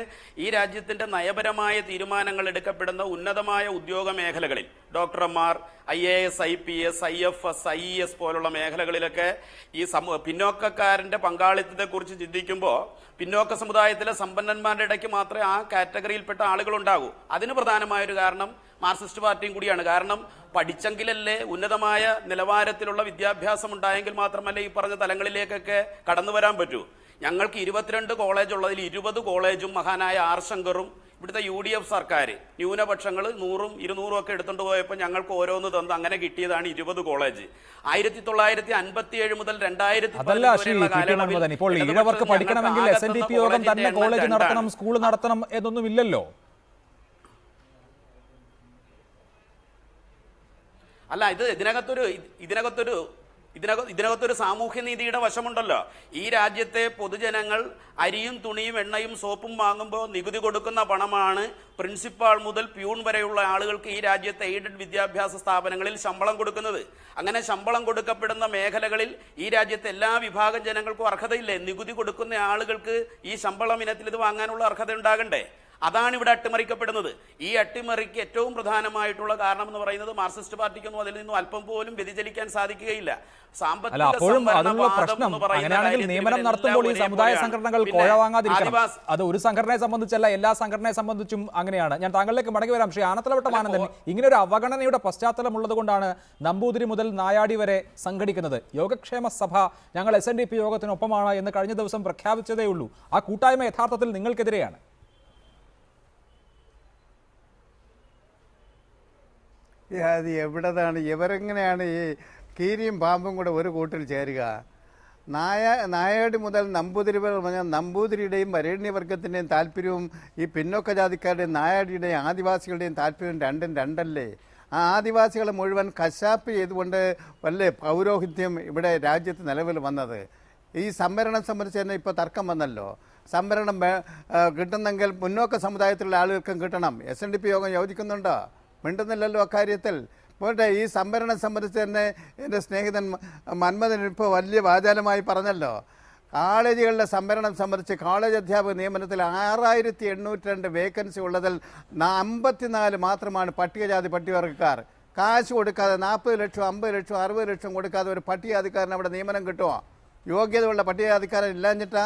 Speaker 12: ഈ രാജ്യത്തിന്റെ നയപരമായ തീരുമാനങ്ങൾ എടുക്കപ്പെടുന്ന ഉന്നതമായ ഉദ്യോഗ മേഖലകളിൽ ഡോക്ടർമാർ, IAS, IPS, IFS, IES പോലുള്ള മേഖലകളിലൊക്കെ ഈ പിന്നോക്കക്കാരന്റെ പങ്കാളിത്തത്തെക്കുറിച്ച് ചിന്തിക്കുമ്പോൾ പിന്നോക്ക സമുദായത്തിലെ സമ്പന്നന്മാരുടെ ഇടയ്ക്ക് മാത്രമേ ആ കാറ്റഗറിയിൽപ്പെട്ട ആളുകളുണ്ടാകൂ. അതിന് പ്രധാനമായൊരു കാരണം മാർക്സിസ്റ്റ് പാർട്ടിയും കൂടിയാണ്. കാരണം പഠിച്ചെങ്കിലല്ലേ ഉന്നതമായ നിലവാരത്തിലുള്ള വിദ്യാഭ്യാസം ഉണ്ടായെങ്കിൽ മാത്രമല്ലേ ഈ പറഞ്ഞ തലങ്ങളിലേക്കൊക്കെ കടന്നു വരാൻ പറ്റൂ. ഞങ്ങൾക്ക് 22 കോളേജ് ഉള്ളതിൽ 20 കോളേജും മഹാനായ R. ശങ്കറും ഇവിടുത്തെ UDF സർക്കാർ ന്യൂനപക്ഷങ്ങൾ 100ഉം 200ഉം ഒക്കെ എടുത്തുകൊണ്ട് പോയപ്പോൾ ഞങ്ങൾക്ക് ഓരോന്ന് തന്നു. അങ്ങനെ കിട്ടിയതാണ് 20 കോളേജ്. 1957 മുതൽ 2000 കാലയളവിൽ
Speaker 5: ഇപ്പോൾ ഈഴവർക്ക് പഠിക്കണമെങ്കിൽ SNDP യോഗം തന്നെ കോളേജ് നടത്തണം, സ്കൂൾ നടത്തണം എന്നൊന്നുമില്ലല്ലോ.
Speaker 12: അല്ല, ഇതിനകത്തൊരു സാമൂഹ്യനീതിയുടെ വശമുണ്ടല്ലോ. ഈ രാജ്യത്തെ പൊതുജനങ്ങൾ അരിയും തുണിയും എണ്ണയും സോപ്പും വാങ്ങുമ്പോൾ നികുതി കൊടുക്കുന്ന പണമാണ് പ്രിൻസിപ്പാൾ മുതൽ പ്യൂൺ വരെയുള്ള ആളുകൾക്ക് ഈ രാജ്യത്തെ എയ്ഡഡ് വിദ്യാഭ്യാസ സ്ഥാപനങ്ങളിൽ ശമ്പളം കൊടുക്കുന്നത്. അങ്ങനെ ശമ്പളം കൊടുക്കപ്പെടുന്ന മേഖലകളിൽ ഈ രാജ്യത്തെ എല്ലാ വിഭാഗം ജനങ്ങൾക്കും അർഹതയില്ലേ? നികുതി കൊടുക്കുന്ന ആളുകൾക്ക് ഈ ശമ്പളം ഇനത്തിൽ ഇത് വാങ്ങാനുള്ള അർഹത ഉണ്ടാകണ്ടേ? അതാണ് ഇവിടെ അട്ടിമറിക്കപ്പെടുന്നത്. ഈ അട്ടിമറിക്ക് ഏറ്റവും പ്രധാനമായിട്ടുള്ള കാരണം എന്ന് പറയുന്നത് മാർക്സിസ്റ്റ് പാർട്ടിക്കൊന്നും അതിൽ നിന്നും അല്പം പോലും വ്യതിചലിക്കാൻ സാധിക്കുകയില്ല.
Speaker 5: നിയമനം നടത്തുമ്പോൾ ഈ സമുദായ സംഘടനകൾ കോഴ വാങ്ങാതിരിക്കണം. അത് ഒരു സംഘടനയെ സംബന്ധിച്ചല്ല, എല്ലാ സംഘടനയെ സംബന്ധിച്ചും അങ്ങനെയാണ്. ഞാൻ താങ്കളിലേക്ക് മടങ്ങി വരാം. ശ്രീ ആനത്തലവട്ടം ആനന്ദൻ, ഇങ്ങനെ ഒരു അവഗണനയുടെ പശ്ചാത്തലം ഉള്ളത് കൊണ്ടാണ് നമ്പൂതിരി മുതൽ നായാടി വരെ സംഘടിക്കുന്നത്. യോഗക്ഷേമ സഭ ഞങ്ങൾ SNDP യോഗത്തിനൊപ്പമാണ് എന്ന് കഴിഞ്ഞ ദിവസം പ്രഖ്യാപിച്ചതേ ഉള്ളൂ. ആ കൂട്ടായ്മ യഥാർത്ഥത്തിൽ നിങ്ങൾക്കെതിരെയാണ്.
Speaker 8: അത് എവിടതാണ്? ഇവരെങ്ങനെയാണ് ഈ കീരിയും പാമ്പും കൂടെ ഒരു കൂട്ടിൽ ചേരുക? നായാടി മുതൽ നമ്പൂതിരി വരെ പറഞ്ഞാൽ നമ്പൂതിരിയുടെയും വരേണ്യവർഗത്തിൻ്റെയും താല്പര്യവും ഈ പിന്നോക്ക ജാതിക്കാരുടെയും നായാടിയുടെയും ആദിവാസികളുടെയും താല്പര്യവും രണ്ടും രണ്ടല്ലേ? ആ ആദിവാസികളെ മുഴുവൻ കശാപ്പ് ചെയ്തുകൊണ്ട് വല്ലേ പൗരോഹിത്യം ഇവിടെ രാജ്യത്ത് നിലവിൽ വന്നത്? ഈ സംവരണം സംബന്ധിച്ച് തന്നെ ഇപ്പോൾ തർക്കം വന്നല്ലോ. സംവരണം കിട്ടുന്നെങ്കിൽ മുന്നോക്ക സമുദായത്തിലുള്ള ആളുകൾക്കും കിട്ടണം. SNDP യോഗം യോജിക്കുന്നുണ്ടോ? മിണ്ടുന്നില്ലല്ലോ അക്കാര്യത്തിൽ. പോട്ടെ, ഈ സംവരണം സംബന്ധിച്ച് തന്നെ എൻ്റെ സ്നേഹിതൻ മന്മഥൻ ഇപ്പോൾ വലിയ വാചാലമായി പറഞ്ഞല്ലോ. കോളേജുകളിലെ സംവരണം സംബന്ധിച്ച് കോളേജ് അധ്യാപക നിയമനത്തിൽ 6802 വേക്കൻസി ഉള്ളതിൽ 54 മാത്രമാണ് പട്ടികജാതി പട്ടികവർഗക്കാർ. കാശ് കൊടുക്കാതെ 40 ലക്ഷം 50 ലക്ഷം 60 ലക്ഷം കൊടുക്കാതെ ഒരു പട്ടികജാതിക്കാരന് അവിടെ നിയമനം കിട്ടുമോ? യോഗ്യതയുള്ള പട്ടികജാതിക്കാരൻ ഇല്ലാഞ്ഞിട്ടാ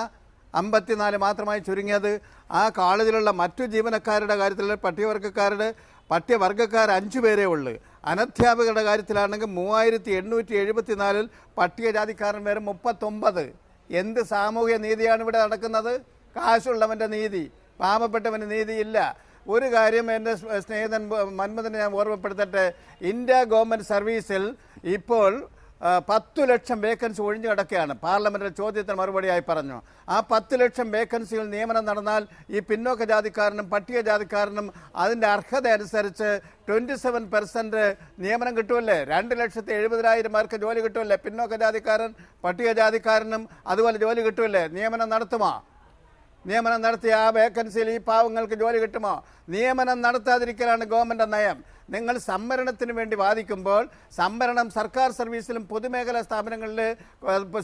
Speaker 8: 54 മാത്രമായി ചുരുങ്ങിയത്. ആ കോളേജിലുള്ള മറ്റു ജീവനക്കാരുടെ കാര്യത്തിൽ പട്ടികവർഗക്കാർ 5 പേരേ ഉള്ളൂ. അനധ്യാപകരുടെ കാര്യത്തിലാണെങ്കിൽ 3874 പട്ടികജാതിക്കാരൻ വരെ 39. എന്ത് സാമൂഹ്യ നീതിയാണ് ഇവിടെ നടക്കുന്നത്? കാശുള്ളവൻ്റെ നീതി, പാവപ്പെട്ടവന് നീതിയില്ല. ഒരു കാര്യം എൻ്റെ സ്നേഹിതൻ മന്മഥനെ ഞാൻ ഓർമ്മപ്പെടുത്തട്ടെ. ഇന്ത്യ ഗവൺമെൻറ് സർവീസിൽ ഇപ്പോൾ 10 ലക്ഷം വേക്കൻസി ഒഴിഞ്ഞു കിടക്കുകയാണ്. പാർലമെൻറ്റിലെ ചോദ്യത്തിന് മറുപടിയായി പറഞ്ഞു. ആ 10 ലക്ഷം വേക്കൻസികൾ നിയമനം നടന്നാൽ ഈ പിന്നോക്ക ജാതിക്കാരനും പട്ടികജാതിക്കാരനും അതിൻ്റെ അർഹത അനുസരിച്ച് 27% നിയമനം കിട്ടുമല്ലേ? 2,70,000 പേർക്ക് ജോലി കിട്ടുമല്ലേ? പിന്നോക്ക ജാതിക്കാരൻ പട്ടികജാതിക്കാരനും അതുപോലെ ജോലി കിട്ടുമല്ലേ? നിയമനം നടത്തുമോ? നിയമനം നടത്തി ആ വേക്കൻസിയിൽ ഈ പാവങ്ങൾക്ക് ജോലി കിട്ടുമോ? നിയമനം നടത്താതിരിക്കലാണ് ഗവൺമെൻറ് നയം. നിങ്ങൾ സംവരണത്തിന് വേണ്ടി വാദിക്കുമ്പോൾ സംവരണം സർക്കാർ സർവീസിലും പൊതുമേഖലാ സ്ഥാപനങ്ങളിൽ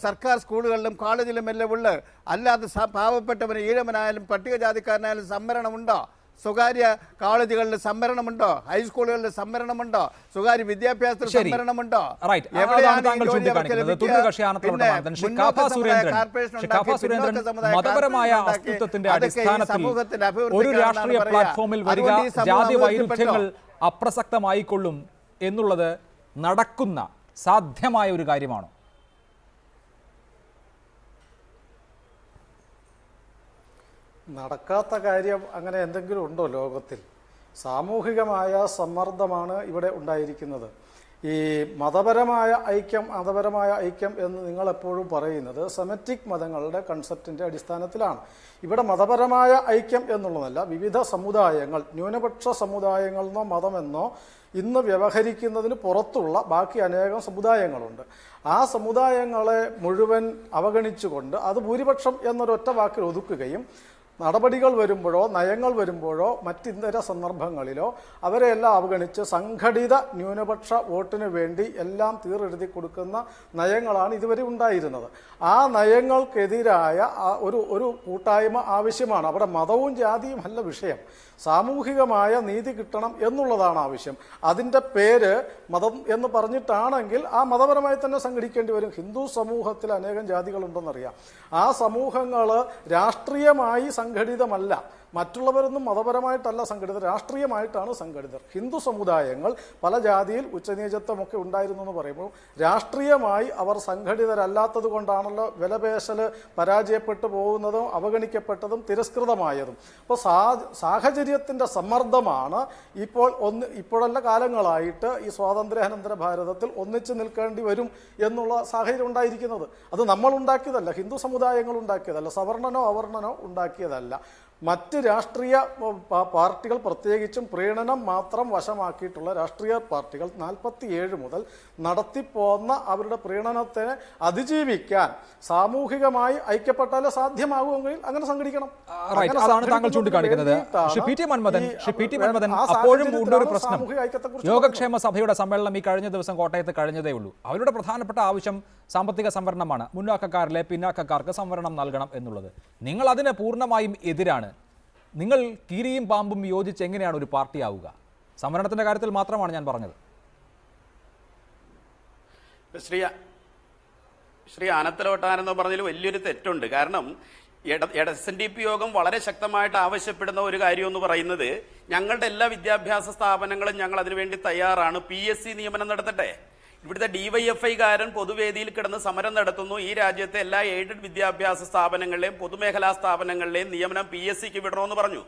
Speaker 8: സർക്കാർ സ്കൂളുകളിലും കോളേജിലും എല്ലാം ഉള്ളു. അല്ലാതെ പാവപ്പെട്ടവന് ഈഴവനായാലും പട്ടികജാതിക്കാരനായാലും സംവരണമുണ്ടോ? സ്വകാര്യ കോളേജുകളിൽ സംവരണമുണ്ടോ? ഹൈസ്കൂളുകളിൽ സംവരണമുണ്ടോ? സ്വകാര്യ വിദ്യാഭ്യാസത്തിൽ സംവരണമുണ്ടോ?
Speaker 5: മതപരമായ അസ്തിത്വത്തിന്റെ അടിസ്ഥാനത്തിൽ ഒരു രാഷ്ട്രീയ പ്ലാറ്റ്ഫോമിൽ വരിക ജാതി വൈരുദ്ധ്യങ്ങൾ അപ്രസക്തമായിക്കൊള്ളും എന്നുള്ളത് നടക്കുന്ന സാധ്യമായ ഒരു കാര്യമാണോ?
Speaker 13: നടക്കാത്ത കാര്യം അങ്ങനെ എന്തെങ്കിലും ഉണ്ടോ ലോകത്തിൽ? സാമൂഹികമായ സമ്മർദ്ദമാണ് ഇവിടെ ഉണ്ടായിരിക്കുന്നത്. ഈ മതപരമായ ഐക്യം എന്ന് നിങ്ങൾ എപ്പോഴും പറയുന്നത് സെമറ്റിക് മതങ്ങളുടെ കൺസെപ്റ്റിൻ്റെ അടിസ്ഥാനത്തിലാണ്. ഇവിടെ മതപരമായ ഐക്യം എന്നുള്ളതല്ല, വിവിധ സമുദായങ്ങൾ, ന്യൂനപക്ഷ സമുദായങ്ങളെന്നോ മതമെന്നോ ഇന്ന് വ്യവഹരിക്കുന്നതിന് പുറത്തുള്ള ബാക്കി അനേകം സമുദായങ്ങളുണ്ട്. ആ സമുദായങ്ങളെ മുഴുവൻ അവഗണിച്ചുകൊണ്ട് അത് ഭൂരിപക്ഷം എന്നൊരൊറ്റ വാക്കിൽ ഒതുക്കുകയും നടപടികൾ വരുമ്പോഴോ നയങ്ങൾ വരുമ്പോഴോ മറ്റിതര സന്ദർഭങ്ങളിലോ അവരെല്ലാം അവഗണിച്ച് സംഘടിത ന്യൂനപക്ഷ വോട്ടിന് വേണ്ടി എല്ലാം തീറെഴുതി കൊടുക്കുന്ന നയങ്ങളാണ് ഇതുവരെ ഉണ്ടായിരുന്നത്. ആ നയങ്ങൾക്കെതിരായ ഒരു കൂട്ടായ്മ ആവശ്യമാണ്. അവിടെ മതവും ജാതിയും അല്ല വിഷയം. സാമൂഹികമായ നീതി കിട്ടണം എന്നുള്ളതാണ് ആവശ്യം. അതിൻ്റെ പേര് മതം എന്ന് പറഞ്ഞിട്ടാണെങ്കിൽ ആ മതപരമായി തന്നെ സംഘടിക്കേണ്ടി വരും. ഹിന്ദു സമൂഹത്തിൽ അനേകം ജാതികളുണ്ടെന്നറിയാം. ആ സമൂഹങ്ങൾ രാഷ്ട്രീയമായി സംഘടിതമല്ല. മറ്റുള്ളവരൊന്നും മതപരമായിട്ടല്ല സംഘടിതർ, രാഷ്ട്രീയമായിട്ടാണ് സംഘടിതർ. ഹിന്ദു സമുദായങ്ങൾ പല ജാതിയിൽ ഉച്ചനീചത്വമൊക്കെ ഉണ്ടായിരുന്നു എന്ന് പറയുമ്പോൾ രാഷ്ട്രീയമായി അവർ സംഘടിതരല്ലാത്തത് കൊണ്ടാണല്ലോ വിലപേശൽ പരാജയപ്പെട്ടു പോകുന്നതും അവഗണിക്കപ്പെട്ടതും തിരസ്കൃതമായതും. അപ്പോൾ സാഹചര്യത്തിൻ്റെ സമ്മർദ്ദമാണ് ഇപ്പോഴല്ല കാലങ്ങളായിട്ട് ഈ സ്വാതന്ത്ര്യാനന്തര ഭാരതത്തിൽ ഒന്നിച്ചു നിൽക്കേണ്ടി വരും എന്നുള്ള സാഹചര്യം ഉണ്ടായിരിക്കുന്നത്. അത് നമ്മൾ ഉണ്ടാക്കിയതല്ല, ഹിന്ദു സമുദായങ്ങൾ ഉണ്ടാക്കിയതല്ല, സവർണനോ അവർണനോ ഉണ്ടാക്കിയതല്ല. മറ്റ് രാഷ്ട്രീയ പാർട്ടികൾ, പ്രത്യേകിച്ചും പ്രീണനം മാത്രം വശമാക്കിയിട്ടുള്ള രാഷ്ട്രീയ പാർട്ടികൾ 47 മുതൽ നടത്തിപ്പോന്ന അവരുടെ പ്രീണനത്തെ അതിജീവിക്കാൻ സാമൂഹികമായി ഐക്യപ്പെട്ടാലേ സാധ്യമാകുമെങ്കിൽ അങ്ങനെ സംഘടിക്കണം.
Speaker 5: അതാണ് താങ്കൾ ചൂണ്ടിക്കാണിക്കുന്നത്. ശ്രീ പി ടി മന്മഥൻ അപ്പോഴും ഒരു പ്രശ്നം. യോഗക്ഷേമ സഭയുടെ സമ്മേളനം ഈ കഴിഞ്ഞ ദിവസം കോട്ടയത്ത് കഴിഞ്ഞതേ ഉള്ളൂ. അവരുടെ പ്രധാനപ്പെട്ട ആവശ്യം സാമ്പത്തിക സംവരണമാണ്. മുന്നാക്കക്കാരിലെ പിന്നാക്കക്കാർക്ക് സംവരണം നൽകണം എന്നുള്ളത്. നിങ്ങൾ അതിന് പൂർണ്ണമായും എതിരാണ്. നിങ്ങൾ കീരിയും പാമ്പും യോജിച്ച് എങ്ങനെയാണ് ഒരു പാർട്ടി ആവുക? സംവരണത്തിന്റെ കാര്യത്തിൽ മാത്രമാണ് ഞാൻ പറഞ്ഞത്.
Speaker 12: ശ്രീ ആനത്തലോട്ടാനെന്ന് പറഞ്ഞതിൽ വലിയൊരു തെറ്റുണ്ട്. കാരണം SNDP യോഗം വളരെ ശക്തമായിട്ട് ആവശ്യപ്പെടുന്ന ഒരു കാര്യം എന്ന് പറയുന്നത് ഞങ്ങളുടെ എല്ലാ വിദ്യാഭ്യാസ സ്ഥാപനങ്ങളും ഞങ്ങൾ അതിനുവേണ്ടി തയ്യാറാണ്, PSC നിയമനം നടത്തട്ടെ. ഇവിടുത്തെ DYFIക്കാരൻ പൊതുവേദിയിൽ കിടന്ന് സമരം നടത്തുന്നു. ഈ രാജ്യത്തെ എല്ലാ എയ്ഡഡ് വിദ്യാഭ്യാസ സ്ഥാപനങ്ങളിലെയും പൊതുമേഖലാ സ്ഥാപനങ്ങളിലെയും നിയമനം PSCക്ക് വിടണമെന്ന് പറഞ്ഞു.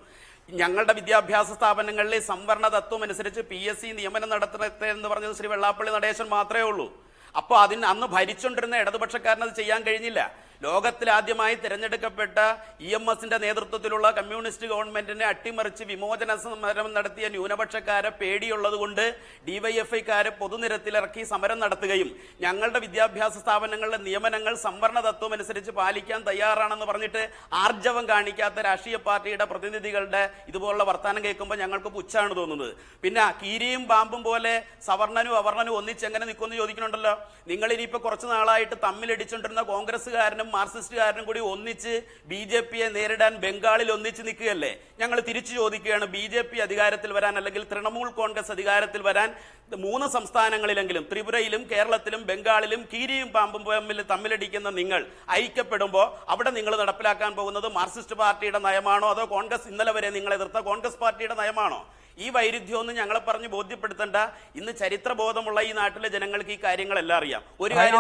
Speaker 12: ഞങ്ങളുടെ വിദ്യാഭ്യാസ സ്ഥാപനങ്ങളിലെ സംവരണ തത്വം അനുസരിച്ച് PSC നിയമനം നടത്തട്ടെ എന്ന് പറഞ്ഞത് ശ്രീ വെള്ളാപ്പള്ളി നടേശൻ മാത്രമേ ഉള്ളൂ. അപ്പോൾ അന്ന് ഭരിച്ചുകൊണ്ടിരുന്ന ഇടതുപക്ഷക്കാരനത് ചെയ്യാൻ കഴിഞ്ഞില്ല. ലോകത്തിലാദ്യമായി തിരഞ്ഞെടുക്കപ്പെട്ട EMSന്റെ നേതൃത്വത്തിലുള്ള കമ്മ്യൂണിസ്റ്റ് ഗവൺമെന്റിനെ അട്ടിമറിച്ച് വിമോചന സമരം നടത്തിയ ന്യൂനപക്ഷക്കാരെ പേടിയുള്ളത് കൊണ്ട് DYFIക്കാരെ പൊതുനിരത്തിലിറക്കി സമരം നടത്തുകയും ഞങ്ങളുടെ വിദ്യാഭ്യാസ സ്ഥാപനങ്ങളിലെ നിയമനങ്ങൾ സംവരണ തത്വം അനുസരിച്ച് പാലിക്കാൻ തയ്യാറാണെന്ന് പറഞ്ഞിട്ട് ആർജവം കാണിക്കാത്ത രാഷ്ട്രീയ പാർട്ടിയുടെ പ്രതിനിധികളുടെ ഇതുപോലുള്ള വർത്തമാനം കേൾക്കുമ്പോൾ ഞങ്ങൾക്ക് പുച്ഛാണ് തോന്നുന്നത്. പിന്നെ കീരിയും പാമ്പും പോലെ സവർണനും അവർണനും ഒന്നിച്ചെങ്ങനെ നിൽക്കുമെന്ന് ചോദിക്കുന്നുണ്ടല്ലോ. നിങ്ങൾ ഇനിയിപ്പോൾ കുറച്ച് നാളായിട്ട് തമ്മിലടിച്ചുകൊണ്ടിരുന്ന കോൺഗ്രസ്സുകാരനും മാർക്സിസ്റ്റുകാരനും കൂടി ഒന്നിച്ച് BJP-യെ നേരിടാൻ ബംഗാളിൽ ഒന്നിച്ച് നിൽക്കുകയല്ലേ? ഞങ്ങൾ തിരിച്ചു ചോദിക്കുകയാണ്, BJP അധികാരത്തിൽ വരാൻ അല്ലെങ്കിൽ തൃണമൂൽ കോൺഗ്രസ് അധികാരത്തിൽ വരാൻ 3 സംസ്ഥാനങ്ങളിലെങ്കിലും ത്രിപുരയിലും കേരളത്തിലും ബംഗാളിലും കീരിയും പാമ്പും തമ്മിലടിക്കുന്ന നിങ്ങൾ ഐക്യപ്പെടുമ്പോൾ അവിടെ നിങ്ങൾ നടപ്പിലാക്കാൻ പോകുന്നത് മാർക്സിസ്റ്റ് പാർട്ടിയുടെ നയമാണോ അതോ കോൺഗ്രസ് ഇന്നലെ വരെ നിങ്ങൾ എതിർത്ത കോൺഗ്രസ് പാർട്ടിയുടെ നയമാണോ? ഈ വൈരുദ്ധ്യമൊന്നും ഞങ്ങളെ പറഞ്ഞ് ബോധ്യപ്പെടുത്തേണ്ട. ഇന്ന് ചരിത്രബോധമുള്ള ഈ നാട്ടിലെ ജനങ്ങൾക്ക് ഈ കാര്യങ്ങളെല്ലാം അറിയാം. ഒരു കാര്യം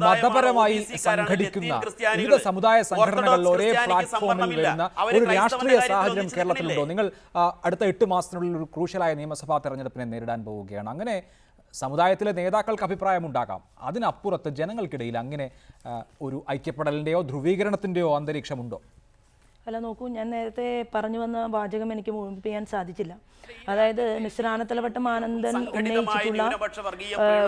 Speaker 5: മതപരമായി സംഘടിക്കുന്ന വിവിധ സമുദായ സംഘടനകളിൽ ഒരേ പ്ലാറ്റ്ഫോമിൽ വരുന്ന ഒരു രാഷ്ട്രീയ സാഹചര്യം കേരളത്തിലുണ്ടോ? നിങ്ങൾ അടുത്ത 8 മാസത്തിനുള്ളിൽ ഒരു ക്രൂഷ്യലായ നിയമസഭാ തെരഞ്ഞെടുപ്പിനെ നേരിടാൻ പോവുകയാണ്. അങ്ങനെ സമുദായത്തിലെ നേതാക്കൾക്ക് അഭിപ്രായമുണ്ടാകാം, അതിനപ്പുറത്ത് ജനങ്ങൾക്കിടയിൽ അങ്ങനെ ഒരു ഐക്യപ്പെടലിൻ്റെയോ ധ്രുവീകരണത്തിൻ്റെയോ അന്തരീക്ഷമുണ്ടോ?
Speaker 11: അല്ല, നോക്കൂ, ഞാൻ നേരത്തെ പറഞ്ഞു വന്ന വാചകം എനിക്ക് മുഴുമിപ്പിക്കാൻ സാധിച്ചില്ല. അതായത് മിസ്റ്റർ ആനത്തലവട്ടം ആനന്ദൻ ഉന്നയിച്ചിട്ടുള്ള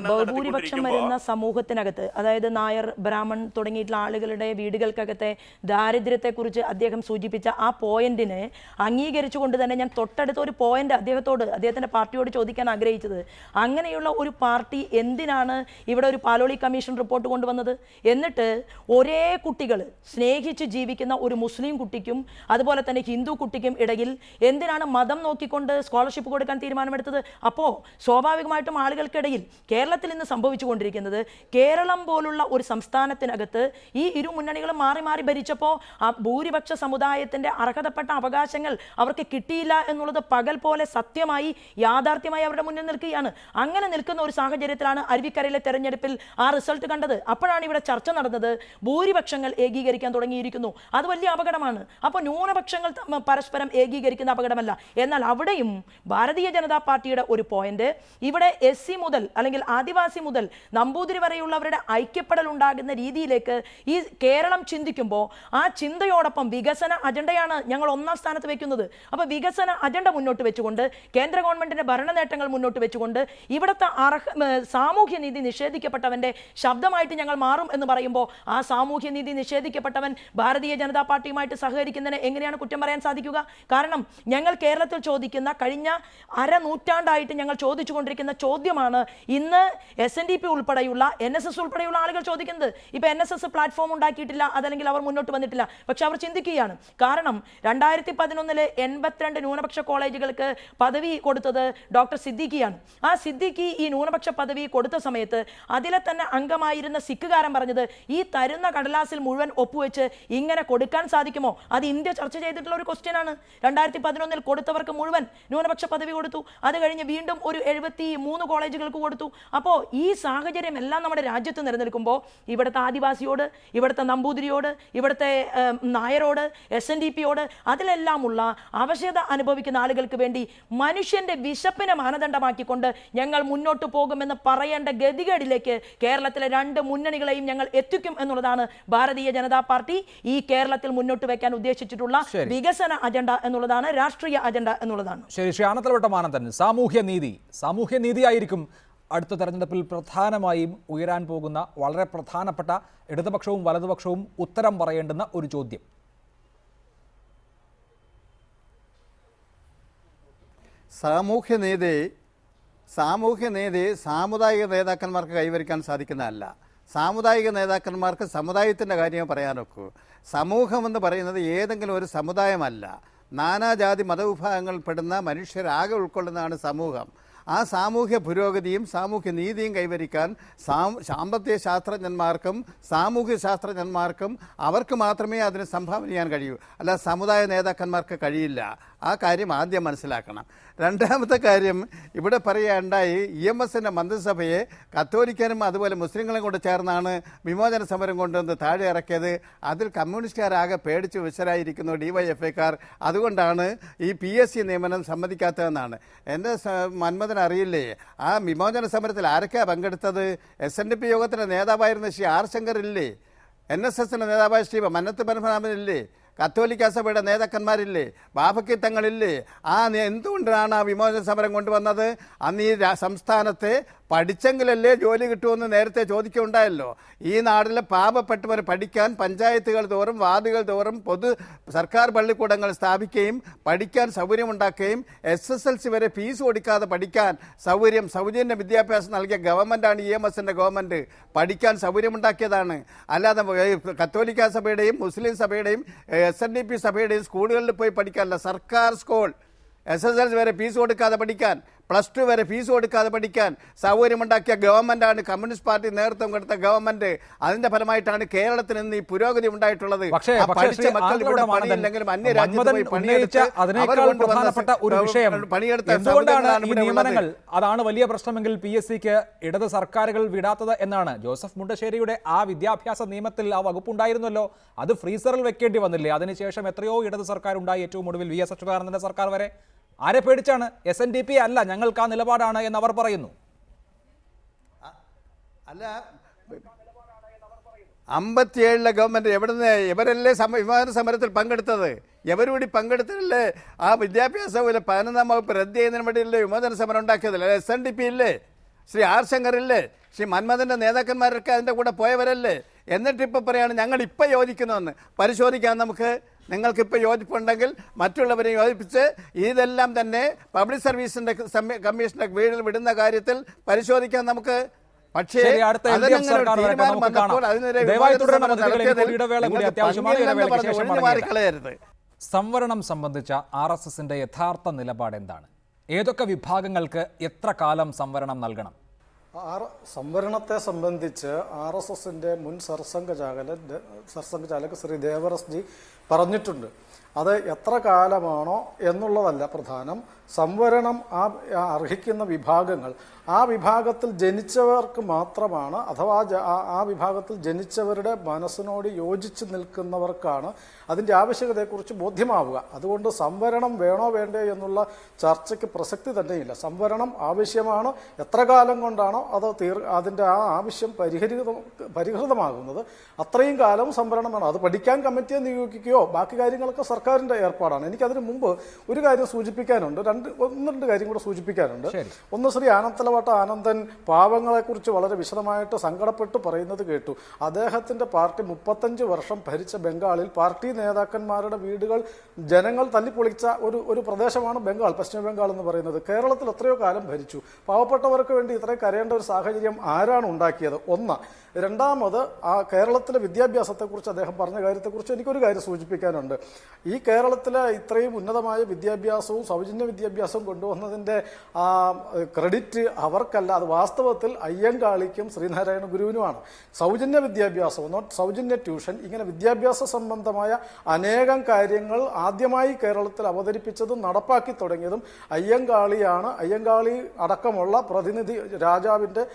Speaker 11: ബഹുഭൂരിപക്ഷം വരുന്ന സമൂഹത്തിനകത്ത്, അതായത് നായർ, ബ്രാഹ്മൺ തുടങ്ങിയിട്ടുള്ള ആളുകളുടെ വീടുകൾക്കകത്തെ ദാരിദ്ര്യത്തെക്കുറിച്ച് അദ്ദേഹം സൂചിപ്പിച്ച ആ പോയിന്റിനെ അംഗീകരിച്ചുകൊണ്ട് തന്നെ ഞാൻ തൊട്ടടുത്ത ഒരു പോയിന്റ് അദ്ദേഹത്തിൻ്റെ പാർട്ടിയോട് ചോദിക്കാൻ ആഗ്രഹിച്ചത്, അങ്ങനെയുള്ള ഒരു പാർട്ടി എന്തിനാണ് ഇവിടെ ഒരു പാലോളി കമ്മീഷൻ റിപ്പോർട്ട് കൊണ്ടുവന്നത്? എന്നിട്ട് ഒരേ കുട്ടികൾ സ്നേഹിച്ച് ജീവിക്കുന്ന ഒരു മുസ്ലിം കുട്ടിക്കും അതുപോലെ തന്നെ ഹിന്ദു കുട്ടിക്കും ഇടയിൽ എന്തിനാണ് മതം നോക്കിക്കൊണ്ട് സ്കോളർഷിപ്പ് കൊടുക്കാൻ തീരുമാനമെടുത്തത്? അപ്പോൾ സ്വാഭാവികമായിട്ടും ആളുകൾക്കിടയിൽ കേരളത്തിൽ ഇന്ന് സംഭവിച്ചുകൊണ്ടിരിക്കുന്നത്, കേരളം പോലുള്ള ഒരു സംസ്ഥാനത്തിനകത്ത് ഈ ഇരു മുന്നണികളും മാറി മാറി ഭരിച്ചപ്പോൾ ആ ഭൂരിപക്ഷ സമുദായത്തിൻ്റെ അർഹതപ്പെട്ട അവകാശങ്ങൾ അവർക്ക് കിട്ടിയില്ല എന്നുള്ളത് പകൽ പോലെ സത്യമായി യാഥാർത്ഥ്യമായി അവരുടെ മുന്നിൽ നിൽക്കുകയാണ്. അങ്ങനെ നിൽക്കുന്ന ഒരു സാഹചര്യത്തിലാണ് അരുവിക്കരയിലെ തെരഞ്ഞെടുപ്പിൽ ആ റിസൾട്ട് കണ്ടത്. അപ്പോഴാണ് ഇവിടെ ചർച്ച നടന്നത്, ഭൂരിപക്ഷങ്ങൾ ഏകീകരിക്കാൻ തുടങ്ങിയിരിക്കുന്നു. അത് വലിയ അപകടമാണ്. അപ്പോൾ ന്യൂനപക്ഷങ്ങൾ പരസ്പരം ഏകീകരിക്കുന്ന അപകടമല്ല. എന്നാൽ അവിടെയും ഭാരതീയ ജനതാ പാർട്ടിയുടെ ഒരു പോയിന്റ്, ഇവിടെ SC മുതൽ അല്ലെങ്കിൽ ആദിവാസി മുതൽ നമ്പൂതിരി വരെയുള്ളവരുടെ ഐക്യപ്പെടൽ ഉണ്ടാകുന്ന രീതിയിലേക്ക് ഈ കേരളം ചിന്തിക്കുമ്പോൾ ആ ചിന്തയോടൊപ്പം വികസന അജണ്ടയാണ് ഞങ്ങൾ 1ാം സ്ഥാനത്ത് വെക്കുന്നത്. അപ്പോൾ വികസന അജണ്ട മുന്നോട്ട് വെച്ചുകൊണ്ട്, കേന്ദ്ര ഗവൺമെന്റിന്റെ ഭരണ നേട്ടങ്ങൾ മുന്നോട്ട് വെച്ചുകൊണ്ട്, ഇവിടുത്തെ സാമൂഹ്യനീതി നിഷേധിക്കപ്പെട്ടവന്റെ ശബ്ദമായിട്ട് ഞങ്ങൾ മാറും എന്ന് പറയുമ്പോൾ ആ സാമൂഹ്യനീതി നിഷേധിക്കപ്പെട്ടവൻ ഭാരതീയ ജനതാ പാർട്ടിയുമായിട്ട് സഹകരിക്കുന്നതിന് എങ്ങനെയാണ് കുറ്റം പറയാൻ സാധിക്കുക? കാരണം ഞങ്ങൾ കേരളത്തിൽ ചോദിക്കുന്ന, കഴിഞ്ഞ അരനൂറ്റാണ്ടായിട്ട് ഞങ്ങൾ ചോദിച്ചുകൊണ്ടിരിക്കുന്ന ചോദ്യമാണ് ഇന്ന് SNDP ഉൾപ്പെടെയുള്ള NSS ഉൾപ്പെടെയുള്ള ആളുകൾ ചോദിക്കുന്നത്. ഇപ്പൊ NSS പ്ലാറ്റ്ഫോം ഉണ്ടാക്കിയിട്ടില്ല, അതല്ലെങ്കിൽ അവർ മുന്നോട്ട് വന്നിട്ടില്ല. പക്ഷെ അവർ ചിന്തിക്കുകയാണ്. കാരണം 2011 82 ന്യൂനപക്ഷ കോളേജുകൾക്ക് പദവി കൊടുത്തത് ഡോക്ടർ സിദ്ദീഖിയാണ്. ആ സിദ്ദീഖി ഈ ന്യൂനപക്ഷ പദവി കൊടുത്ത സമയത്ത് അതിലെ തന്നെ അംഗമായിരുന്ന സിഖുകാരൻ പറഞ്ഞത്, ഈ തരുന്ന കടലാസിൽ മുഴുവൻ ഒപ്പുവെച്ച് ഇങ്ങനെ കൊടുക്കാൻ സാധിക്കുമോ? അത് ഇന്ത്യ ചർച്ച ചെയ്തിട്ടുള്ള ഒരു ക്വസ്റ്റ്യൻ ആണ്. 2011 കൊടുത്തവർക്ക് മുഴുവൻ ന്യൂനപക്ഷ പദവി കൊടുത്തു. അത് കഴിഞ്ഞ് വീണ്ടും ഒരു 73 കോളേജുകൾക്ക് കൊടുത്തു. അപ്പോൾ ഈ സാഹചര്യം എല്ലാം നമ്മുടെ രാജ്യത്ത് നിലനിൽക്കുമ്പോൾ ഇവിടുത്തെ ആദിവാസിയോട്, ഇവിടുത്തെ നമ്പൂതിരിയോട്, ഇവിടുത്തെ നായരോട്, SNDPയോട്, അതിലെല്ലാമുള്ള ആവശ്യത അനുഭവിക്കുന്ന ആളുകൾക്ക് വേണ്ടി മനുഷ്യന്റെ വിശപ്പിനെ മാനദണ്ഡമാക്കിക്കൊണ്ട് ഞങ്ങൾ മുന്നോട്ട് പോകുമെന്ന് പറയേണ്ട ഗതികേടിലേക്ക് കേരളത്തിലെ 2 മുന്നണികളെയും ഞങ്ങൾ എത്തിക്കും എന്നുള്ളതാണ് ഭാരതീയ ജനതാ പാർട്ടി ഈ കേരളത്തിൽ മുന്നോട്ട് വെക്കാൻ ഉദ്ദേശിച്ചിട്ടുള്ള വികസന അജണ്ട എന്നുള്ളതാണ്, രാഷ്ട്രീയ അജണ്ട എന്നുള്ളതാണ്.
Speaker 5: ശരി, ശ്രീ ആനത്തലവട്ടം ആനന്ദൻ, സാമൂഹ്യനീതിയായിരിക്കും അടുത്ത തെരഞ്ഞെടുപ്പിൽ പ്രധാനമായും ഉയരാൻ പോകുന്ന വളരെ പ്രധാനപ്പെട്ട ഇടതുപക്ഷവും വലതുപക്ഷവും ഉത്തരം പറയേണ്ടുന്ന ഒരു ചോദ്യം.
Speaker 8: സാമൂഹ്യനീതി സാമുദായിക നേതാക്കന്മാർക്ക് കൈവരിക്കാൻ സാധിക്കുന്നതല്ല. സാമുദായിക നേതാക്കന്മാർക്ക് സമുദായത്തിൻ്റെ കാര്യം പറയാനൊക്കൂ. സമൂഹമെന്ന് പറയുന്നത് ഏതെങ്കിലും ഒരു സമുദായമല്ല, നാനാജാതി മതവിഭാഗങ്ങളിൽപ്പെടുന്ന മനുഷ്യരാകെ ഉൾക്കൊള്ളുന്നതാണ് സമൂഹം. ആ സാമൂഹ്യ പുരോഗതിയും സാമൂഹ്യ നീതിയും കൈവരിക്കാൻ സാമ്പത്തിക ശാസ്ത്രജ്ഞന്മാർക്കും സാമൂഹ്യ ശാസ്ത്രജ്ഞന്മാർക്കും അവർക്ക് മാത്രമേ അതിന് സംഭാവന ചെയ്യാൻ കഴിയൂ, അല്ല സമുദായ നേതാക്കന്മാർക്ക് കഴിയില്ല. ആ കാര്യം ആദ്യം മനസ്സിലാക്കണം. രണ്ടാമത്തെ കാര്യം, ഇവിടെ പറയുകയുണ്ടായി EMSൻ്റെ മന്ത്രിസഭയെ കത്തോലിക്കനും അതുപോലെ മുസ്ലിങ്ങളും കൊണ്ട് ചേർന്നാണ് വിമോചന സമരം കൊണ്ടുവന്ന് താഴെ ഇറക്കിയത്. അതിൽ കമ്മ്യൂണിസ്റ്റുകാരാകെ പേടിച്ച് വിശരായിരിക്കുന്നു, DYFIക്കാർ. അതുകൊണ്ടാണ് ഈ PSC നിയമനം സമ്മതിക്കാത്തതെന്നാണ്. എൻ്റെ മന്മഥൻ അറിയില്ലേ, ആ വിമോചന സമരത്തിൽ ആരൊക്കെയാണ് പങ്കെടുത്തത്? SNDP യോഗത്തിൻ്റെ നേതാവായിരുന്ന ശ്രീ R ശങ്കർ ഇല്ലേ? NSSൻ്റെ നേതാവായ ശ്രീ മന്നത്ത് പരമനാഭനില്ലേ? കത്തോലിക്ക സഭയുടെ നേതാക്കന്മാരില്ലേ? ബാബക്കി തങ്ങളില്ലേ? എന്തുകൊണ്ടാണ് ആ വിമോചന സമരം കൊണ്ടുവന്നത്? അന്ന് ഈ സംസ്ഥാനത്തെ പഠിച്ചെങ്കിലല്ലേ ജോലി കിട്ടുമെന്ന് നേരത്തെ ചോദിക്കുകയുണ്ടായല്ലോ. ഈ നാട്ടിലെ പാവപ്പെട്ടവർ പഠിക്കാൻ പഞ്ചായത്തുകൾ തോറും വാർഡുകൾ തോറും സർക്കാർ പള്ളിക്കൂടങ്ങൾ സ്ഥാപിക്കുകയും പഠിക്കാൻ സൗകര്യമുണ്ടാക്കുകയും SSLC വരെ ഫീസ് കൊടുക്കാതെ പഠിക്കാൻ സൗജന്യ വിദ്യാഭ്യാസം നൽകിയ ഗവൺമെൻറ്റാണ് EMSൻ്റെ ഗവൺമെൻറ്. പഠിക്കാൻ സൗകര്യമുണ്ടാക്കിയതാണ്. അല്ലാതെ കത്തോലിക്ക സഭയുടെയും മുസ്ലിം സഭയുടെയും SNDP സഭയുടെയും സ്കൂളുകളിൽ പോയി പഠിക്കാനല്ല. സർക്കാർ സ്കൂൾ SSLC വരെ ഫീസ് കൊടുക്കാതെ പഠിക്കാൻ, +2 വരെ ഫീസ് കൊടുക്കാതെ പഠിക്കാൻ സൗകര്യമുണ്ടാക്കിയ ഗവൺമെന്റാണ് കമ്മ്യൂണിസ്റ്റ് പാർട്ടി നേതൃത്വം കൊടുത്ത ഗവൺമെന്റ്. അതിന്റെ ഫലമായിട്ടാണ് കേരളത്തിന് ഇന്ന് ഈ പുരോഗതി ഉണ്ടായിട്ടുള്ളത്.
Speaker 5: പക്ഷേ
Speaker 8: പഠിച്ച മക്കൾ ഇവിടെ പണിയില്ലെങ്കിലും അന്യ രാജ്യത്ത് പോയി പണിയെടുത്ത്
Speaker 5: നിയമനങ്ങൾ അതാണ് വലിയ പ്രശ്നമെങ്കിൽ PSCക്ക് ഇടത് സർക്കാരുകൾ വിടാത്തത് എന്നാണ്. ജോസഫ് മുണ്ടശ്ശേരിയുടെ ആ വിദ്യാഭ്യാസ നിയമത്തിൽ ആ വകുപ്പുണ്ടായിരുന്നല്ലോ, അത് ഫ്രീസറിൽ വെക്കേണ്ടി വന്നില്ലേ? അതിനുശേഷം എത്രയോ ഇടത് സർക്കാർ ഉണ്ടായി, ഏറ്റവും ഒടുവിൽ VS അച്യുതാനന്ദന്റെ സർക്കാർ വരെ. ആരെ പേടിച്ചാണ്? SNDP അല്ല, ഞങ്ങൾക്ക് ആ നിലപാടാണ് എന്ന് അവർ പറയുന്നു.
Speaker 8: അല്ല, 57 ഗവൺമെന്റ് ഇവരല്ലേ വിമാന സമരത്തിൽ പങ്കെടുത്തത്? എവരുകൂടി പങ്കെടുത്തില്ലേ ആ വിദ്യാഭ്യാസ 11ാം വകുപ്പ് റദ്ദ് ചെയ്യുന്നതിന് വേണ്ടിയല്ലേ വിമോചന സമരം ഉണ്ടാക്കിയതല്ലേ? SNDP ഇല്ലേ? ശ്രീ R. ശങ്കർ ഇല്ലേ? ശ്രീ മന്മഥൻ്റെ നേതാക്കന്മാരൊക്കെ അതിൻ്റെ കൂടെ പോയവരല്ലേ? എന്നിട്ടിപ്പോൾ പറയാണ് ഞങ്ങൾ ഇപ്പം യോജിക്കുന്നുവെന്ന്. പരിശോധിക്കാൻ നമുക്ക്. നിങ്ങൾക്കിപ്പോൾ യോജിപ്പുണ്ടെങ്കിൽ മറ്റുള്ളവരെ യോജിപ്പിച്ച് ഇതെല്ലാം തന്നെ പബ്ലിക് സർവീസിൻ്റെ കമ്മീഷൻ്റെ വീടിൽ വിടുന്ന കാര്യത്തിൽ പരിശോധിക്കാൻ നമുക്ക്. പക്ഷേ മാറിക്കളയരുത്.
Speaker 5: സംവരണം സംബന്ധിച്ച RSSന്റെ യഥാർത്ഥ നിലപാട് എന്താണ്? ഏതൊക്കെ വിഭാഗങ്ങൾക്ക് എത്ര കാലം സംവരണം നൽകണം?
Speaker 13: സംവരണത്തെ സംബന്ധിച്ച് RSSന്റെ മുൻ സർസംഘചാലക് ശ്രീ ദേവറസ് ജി പറഞ്ഞിട്ടുണ്ട്. അത് എത്ര കാലമാണോ എന്നുള്ളതല്ല പ്രധാനം. സംവരണം അർഹിക്കുന്ന വിഭാഗങ്ങൾ ആ വിഭാഗത്തിൽ ജനിച്ചവർക്ക് മാത്രമാണ്, അഥവാ ആ വിഭാഗത്തിൽ ജനിച്ചവരുടെ മനസ്സിനോട് യോജിച്ച് നിൽക്കുന്നവർക്കാണ് അതിൻ്റെ ആവശ്യകതയെക്കുറിച്ച് ബോധ്യമാവുക. അതുകൊണ്ട് സംവരണം വേണോ വേണ്ടേ എന്നുള്ള ചർച്ചയ്ക്ക് പ്രസക്തി തന്നെയില്ല. സംവരണം ആവശ്യമാണ്. എത്ര കാലം കൊണ്ടാണോ അതിൻ്റെ ആ ആവശ്യം പരിഹൃതമാകുന്നത് അത്രയും കാലം സംവരണം വേണം. അത് പഠിക്കാൻ കമ്മിറ്റിയെ നിയോഗിക്കുകയോ ബാക്കി കാര്യങ്ങളൊക്കെ സർക്കാരിൻ്റെ ഏർപ്പാടാണ്. എനിക്കതിന് മുമ്പ് ഒരു കാര്യം സൂചിപ്പിക്കാനുണ്ട്, ഒന്ന് രണ്ട് കാര്യം കൂടെ സൂചിപ്പിക്കാനുണ്ട്. ഒന്ന്, ശ്രീ ആനത്തലവട്ട ആനന്ദൻ പാവങ്ങളെക്കുറിച്ച് വളരെ വിശദമായിട്ട് സങ്കടപ്പെട്ട് പറയുന്നത് കേട്ടു. അദ്ദേഹത്തിൻ്റെ പാർട്ടി 35 വർഷം ഭരിച്ച ബംഗാളിൽ പാർട്ടി നേതാക്കന്മാരുടെ വീടുകൾ ജനങ്ങൾ തല്ലിപ്പൊളിച്ച ഒരു പ്രദേശമാണ് ബംഗാൾ, പശ്ചിമ ബംഗാൾ എന്ന് പറയുന്നത്. കേരളത്തിൽ എത്രയോ കാലം ഭരിച്ചു. പാവപ്പെട്ടവർക്ക് വേണ്ടി ഇത്രയും കരയേണ്ട ഒരു സാഹചര്യം ആരാണ് ഉണ്ടാക്കിയത്? ഒന്ന്. രണ്ടാമത്, ആ കേരളത്തിലെ വിദ്യാഭ്യാസത്തെക്കുറിച്ച് അദ്ദേഹം പറഞ്ഞ കാര്യത്തെക്കുറിച്ച് എനിക്കൊരു കാര്യം സൂചിപ്പിക്കാനുണ്ട്. ഈ കേരളത്തിലെ ഇത്രയും ഉന്നതമായ വിദ്യാഭ്യാസവും സൗജന്യ വിദ്യാഭ്യാസവും കൊണ്ടുവന്നതിൻ്റെ ക്രെഡിറ്റ് അവർക്കല്ല, അത് വാസ്തവത്തിൽ അയ്യങ്കാളിക്കും ശ്രീനാരായണ ഗുരുവിനുമാണ്. സൗജന്യ വിദ്യാഭ്യാസം, സൗജന്യ ട്യൂഷൻ, ഇങ്ങനെ വിദ്യാഭ്യാസ സംബന്ധമായ അനേകം കാര്യങ്ങൾ ആദ്യമായി കേരളത്തിൽ അവതരിപ്പിച്ചതും നടപ്പാക്കി തുടങ്ങിയതും അയ്യങ്കാളിയാണ്. അയ്യങ്കാളി അടക്കമുള്ള പ്രതിനിധി രാജാവിൻ്റെ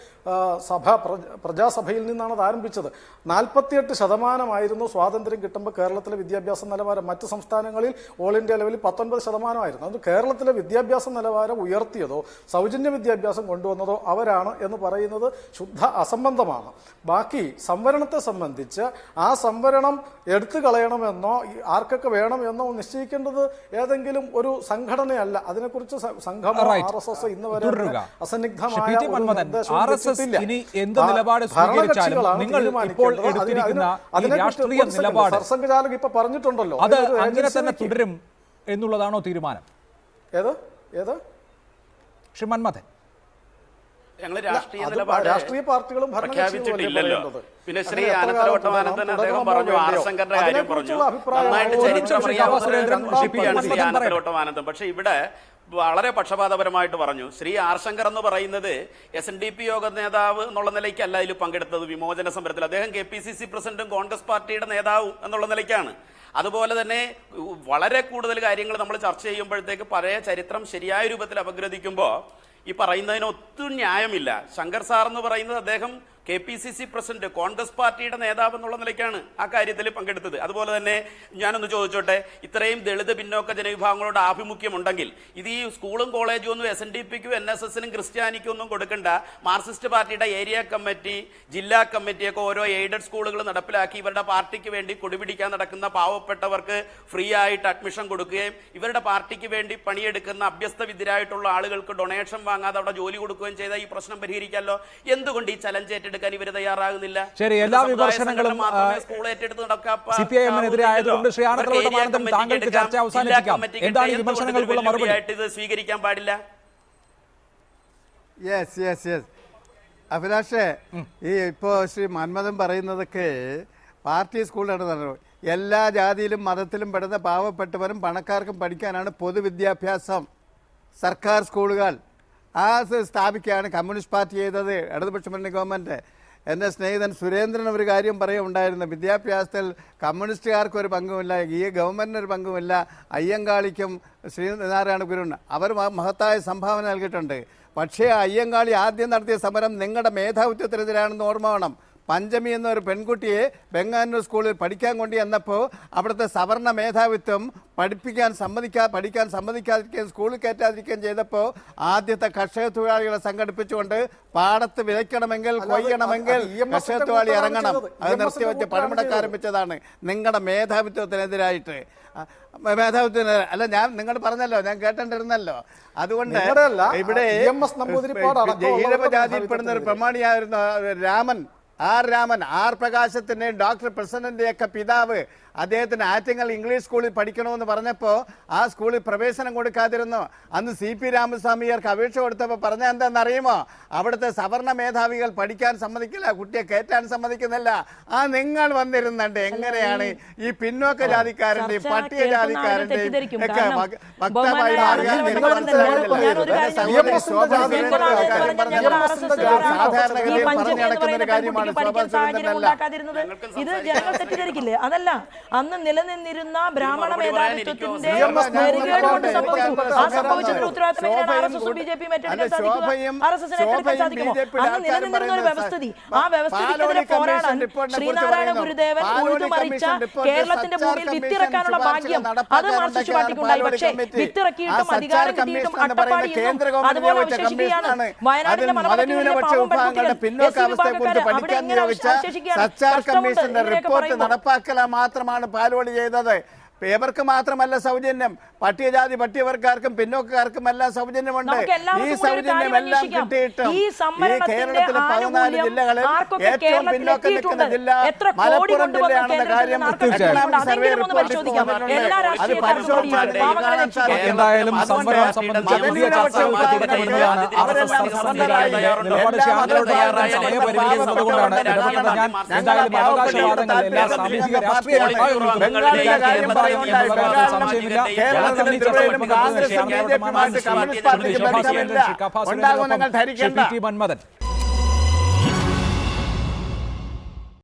Speaker 13: പ്രജാസഭയിൽ നിന്നാണ് അത് ആരംഭിച്ചത്. 48% സ്വാതന്ത്ര്യം കിട്ടുമ്പോൾ കേരളത്തിലെ വിദ്യാഭ്യാസ നിലവാരം. മറ്റ് സംസ്ഥാനങ്ങളിൽ ഓൾ ഇന്ത്യ ലെവലിൽ 19% അത് കേരളത്തിലെ വിദ്യാഭ്യാസ നിലവാരം ഉയർത്തിയതോ സൗജന്യ വിദ്യാഭ്യാസം കൊണ്ടുവന്നതോ അവരാണ് എന്ന് പറയുന്നത് ശുദ്ധ അസംബന്ധമാണ്. ബാക്കി സംവരണത്തെ സംബന്ധിച്ച് ആ സംവരണം എടുത്തു കളയണമെന്നോ ആർക്കൊക്കെ വേണമെന്നോ നിശ്ചയിക്കേണ്ടത് ഏതെങ്കിലും ഒരു സംഘടനയല്ല. അതിനെക്കുറിച്ച് സംഘം RSS ഇന്ന് വരെ അസന്നിഗ്ധമായ സർസംഘചാലക് ഇപ്പൊ പറഞ്ഞിട്ടുണ്ടല്ലോ,
Speaker 5: അത് അങ്ങനെ തന്നെ തുടരും എന്നുള്ളതാണോ തീരുമാനം? ശ്രീ മന്മഥൻ,
Speaker 12: ഞങ്ങൾ രാഷ്ട്രീയ
Speaker 13: പാർട്ടികളും
Speaker 12: പ്രഖ്യാപിച്ചിട്ടില്ലല്ലോ. പിന്നെ ശ്രീ ആനത്തലവട്ടമാനന്ദൻ അദ്ദേഹം പറഞ്ഞു, R. ശങ്കറിന്റെ കാര്യം പറഞ്ഞു, നന്നായിട്ട് ചരിത്രം അറിയാവുന്ന ശ്രീ ആനത്തലവട്ടമാനന്ദൻ. പക്ഷെ ഇവിടെ വളരെ പക്ഷപാതപരമായിട്ട് പറഞ്ഞു. ശ്രീ R. ശങ്കർ എന്ന് പറയുന്നത് SNDP യോഗ നേതാവ് എന്നുള്ള നിലയ്ക്കല്ല ഇതിൽ പങ്കെടുത്തത്. വിമോചന സമരത്തിൽ അദ്ദേഹം KPCC പ്രസിഡന്റും കോൺഗ്രസ് പാർട്ടിയുടെ നേതാവും എന്നുള്ള നിലയ്ക്കാണ്. അതുപോലെ തന്നെ വളരെ കൂടുതൽ കാര്യങ്ങൾ നമ്മൾ ചർച്ച ചെയ്യുമ്പോഴത്തേക്ക് പഴയ ചരിത്രം ശരിയായ രൂപത്തിൽ അപഗ്രഥിക്കുമ്പോൾ ഈ പറയുന്നതിന് ഒട്ടും ന്യായമില്ല. ശങ്കർ സാർ എന്ന് പറയുന്നത് അദ്ദേഹം KPCC പ്രസിഡന്റ്, കോൺഗ്രസ് പാർട്ടിയുടെ നേതാവ് എന്നുള്ള നിലയ്ക്കാണ് ആ കാര്യത്തിൽ പങ്കെടുത്തത്. അതുപോലെ തന്നെ ഞാനൊന്ന് ചോദിച്ചോട്ടെ, ഇത്രയും ദളിത് പിന്നോക്ക ജനവിഭാഗങ്ങളോട് ആഭിമുഖ്യമുണ്ടെങ്കിൽ ഇത് ഈ സ്കൂളും കോളേജും ഒന്നും SNDPക്കും NSSനും ക്രിസ്ത്യാനിക്കും ഒന്നും കൊടുക്കണ്ട, മാർക്സിസ്റ്റ് പാർട്ടിയുടെ ഏരിയ കമ്മിറ്റി, ജില്ലാ കമ്മിറ്റിയൊക്കെ ഓരോ എയ്ഡഡ് സ്കൂളുകൾ നടപ്പിലാക്കി ഇവരുടെ പാർട്ടിക്ക് വേണ്ടി കൊടിപിടിക്കാൻ നടക്കുന്ന പാവപ്പെട്ടവർക്ക് ഫ്രീ ആയിട്ട് അഡ്മിഷൻ കൊടുക്കുകയും ഇവരുടെ പാർട്ടിക്ക് വേണ്ടി പണിയെടുക്കുന്ന അഭ്യസ്തവിദ്യരായിട്ടുള്ള ആളുകൾക്ക് ഡൊണേഷൻ വാങ്ങാതെ അവിടെ ജോലി കൊടുക്കുകയും ചെയ്ത ഈ പ്രശ്നം പരിഹരിക്കാമല്ലോ. എന്തുകൊണ്ട് ഈ ചലഞ്ച് ഏറ്റെടുക്കാൻ ഇവർ തയ്യാറാകുന്നില്ല?
Speaker 5: ശരി, എല്ലാ വിമർശനങ്ങളും
Speaker 12: സ്കൂൾ ഏറ്റെടുത്ത്
Speaker 5: CPIM-നെതിരെ ആയതുകൊണ്ട് ശ്രീ ആനന്ദവ്രതം താങ്കൾക്ക് ചർച്ച അവസാനിപ്പിക്കാം. എന്താണ് ഈ വിമർശനങ്ങൾക്കുള്ള മറുപടി?
Speaker 12: ഇത് സ്വീകരിക്കാൻ പാടില്ല.
Speaker 8: യെസ് യെസ് യെസ് അഭിലാഷേ, ഈ ഇപ്പോൾ ശ്രീ മന്മഥൻ പറയുന്നതൊക്കെ പാർട്ടി സ്കൂളിലാണ് നടന്നത്. എല്ലാ ജാതിയിലും മതത്തിലും പെടുന്ന പാവപ്പെട്ടവരും പണക്കാർക്കും പഠിക്കാനാണ് പൊതുവിദ്യാഭ്യാസം, സർക്കാർ സ്കൂളുകൾ. ആ സ്ഥാപിക്കുകയാണ് കമ്മ്യൂണിസ്റ്റ് പാർട്ടി ചെയ്തത്, ഇടതുപക്ഷ മുന്നണി ഗവൺമെൻറ്. എൻ്റെ സ്നേഹിതൻ സുരേന്ദ്രൻ ഒരു കാര്യം പറയുണ്ടായിരുന്നു, വിദ്യാഭ്യാസത്തിൽ കമ്മ്യൂണിസ്റ്റുകാർക്കും ഒരു പങ്കുമില്ല, ഈ ഗവൺമെൻറ്റിനൊരു പങ്കുമില്ല, അയ്യങ്കാളിക്കും ശ്രീനാരായണ ഗുരുവിന് അവർ മഹത്തായ സംഭാവന നൽകിയിട്ടുണ്ട്. പക്ഷേ അയ്യങ്കാളി ആദ്യം നടത്തിയ സമരം നിങ്ങളുടെ മേധാവിത്വത്തിനെതിരാണെന്ന് ഓർമ്മ വേണം. പഞ്ചമി എന്നൊരു പെൺകുട്ടിയെ ബംഗാനൂർ സ്കൂളിൽ പഠിക്കാൻ കൊണ്ട് ചെന്നപ്പോൾ അവിടുത്തെ സവർണ മേധാവിത്വം പഠിക്കാൻ സമ്മതിക്കാതിരിക്കുകയും സ്കൂളിൽ കയറ്റാതിരിക്കുകയും ചെയ്തപ്പോൾ ആദ്യത്തെ കർഷക തൊഴിലാളികളെ സംഘടിപ്പിച്ചുകൊണ്ട് പാടത്ത് വിതയ്ക്കണമെങ്കിൽ കൊയ്യണമെങ്കിൽ കർഷക തൊഴിലാളി ഇറങ്ങണം, അത് നിർത്തിവെച്ച് പണിമുടക്കാരംഭിച്ചതാണ് നിങ്ങളുടെ മേധാവിത്വത്തിനെതിരായിട്ട്. അല്ല, ഞാൻ നിങ്ങൾ പറഞ്ഞല്ലോ, ഞാൻ കേട്ടിരുന്നല്ലോ. അതുകൊണ്ട് ഇവിടെ ഈഴവജാതിയിൽപ്പെടുന്ന ഒരു പ്രമാണിയായിരുന്ന രാമൻ ആർ പ്രകാശത്തിൻ്റെയും ഡോക്ടർ പ്രസന്നൻ്റെയൊക്കെ പിതാവ്, അദ്ദേഹത്തിന് ആറ്റിങ്ങൽ ഇംഗ്ലീഷ് സ്കൂളിൽ പഠിക്കണമെന്ന് പറഞ്ഞപ്പോൾ ആ സ്കൂളിൽ പ്രവേശനം കൊടുക്കാതിരുന്നു. അന്ന് CP രാമസ്വാമിയർക്ക് അപേക്ഷ കൊടുത്തപ്പോൾ പറഞ്ഞ എന്താണെന്നറിയുമോ? അവിടുത്തെ സവർണ മേധാവികൾ പഠിക്കാൻ സമ്മതിക്കില്ല, കുട്ടിയെ കയറ്റാൻ സമ്മതിക്കുന്നില്ല. ആ നിങ്ങൾ വന്നിരുന്നുണ്ട് എങ്ങനെയാണ് ഈ പിന്നോക്ക ജാതിക്കാരൻ്റെയും പട്ടികജാതിക്കാരൻ്റെയും ഒക്കെ വക്താവായി മാറിയാൽ എനിക്ക് മനസ്സിലാകുന്നില്ല. സാധാരണഗതിയിൽ പറഞ്ഞു നടക്കുന്ന ഒരു കാര്യമാണ് ശോഭാ സുരേന്ദ്രനല്ല.
Speaker 11: ഇത് ജനങ്ങൾ തെറ്റിദ്ധരിക്കില്ലേ? അതല്ല, അന്ന് നിലനിന്നിരുന്ന ബ്രാഹ്മണ മേധാവിത്വത്തിന്റെ കൊണ്ട് സംഭവിച്ചതിന് ഉത്തരവാദിത്തം BJP അന്ന് നിലനിന്നിരുന്ന ഒരു വ്യവസ്ഥിതി, ആ വ്യവസ്ഥിതിക്കെതിരെ പോരാടാൻ ശ്രീനാരായണ ഗുരുദേവൻ ഉഴുതുമറിച്ച കേരളത്തിന്റെ ഭൂമിയിൽ വിത്തിറക്കാനുള്ള ഭാഗ്യം അത് മാർക്സിസ്റ്റ് പാർട്ടിക്കുണ്ടായി. പക്ഷേ വിത്തിറക്കിയിട്ടും അധികാരം കിട്ടിയിട്ടും അട്ടപ്പാടിയെന്നും അതുപോലെ അവശേഷിക്കുകയാണ് വയനാടിന്റെ
Speaker 8: റിപ്പോർട്ട് നടപ്പാക്കല മാത്രമാണ് പാലോളി ചെയ്തത്. ഇവർക്ക് മാത്രമല്ല സൗജന്യം, പട്ടികജാതി പട്ടികവർക്കാർക്കും പിന്നോക്കക്കാർക്കും എല്ലാം സൗജന്യമുണ്ട്. ഈ സൗജന്യം എല്ലാം കിട്ടിയിട്ടും ഈ കേരളത്തിലെ 14 ജില്ലകളിൽ ഏറ്റവും പിന്നോക്കം നിൽക്കുന്ന ജില്ല മലപ്പുറം ജില്ലയാണെന്ന കാര്യം സർവേ റിപ്പോർട്ടിൽ അത് പരിശോധിച്ചാൽ
Speaker 5: എന്തായാലും സംവരണം സംബന്ധിച്ച പുതിയ ചർച്ചകൾക്ക് തുടക്കമിടുന്നതാണ് RSS സമയപരിമിതി വന്നതുകൊണ്ടാണ് ഇടപെട്ടത്. ഞാൻ എന്തായാലും അവകാശവാദങ്ങൾ എല്ലാ സാമൂഹിക രാഷ്ട്രീയ സംശയമില്ല. കേരളത്തിൽ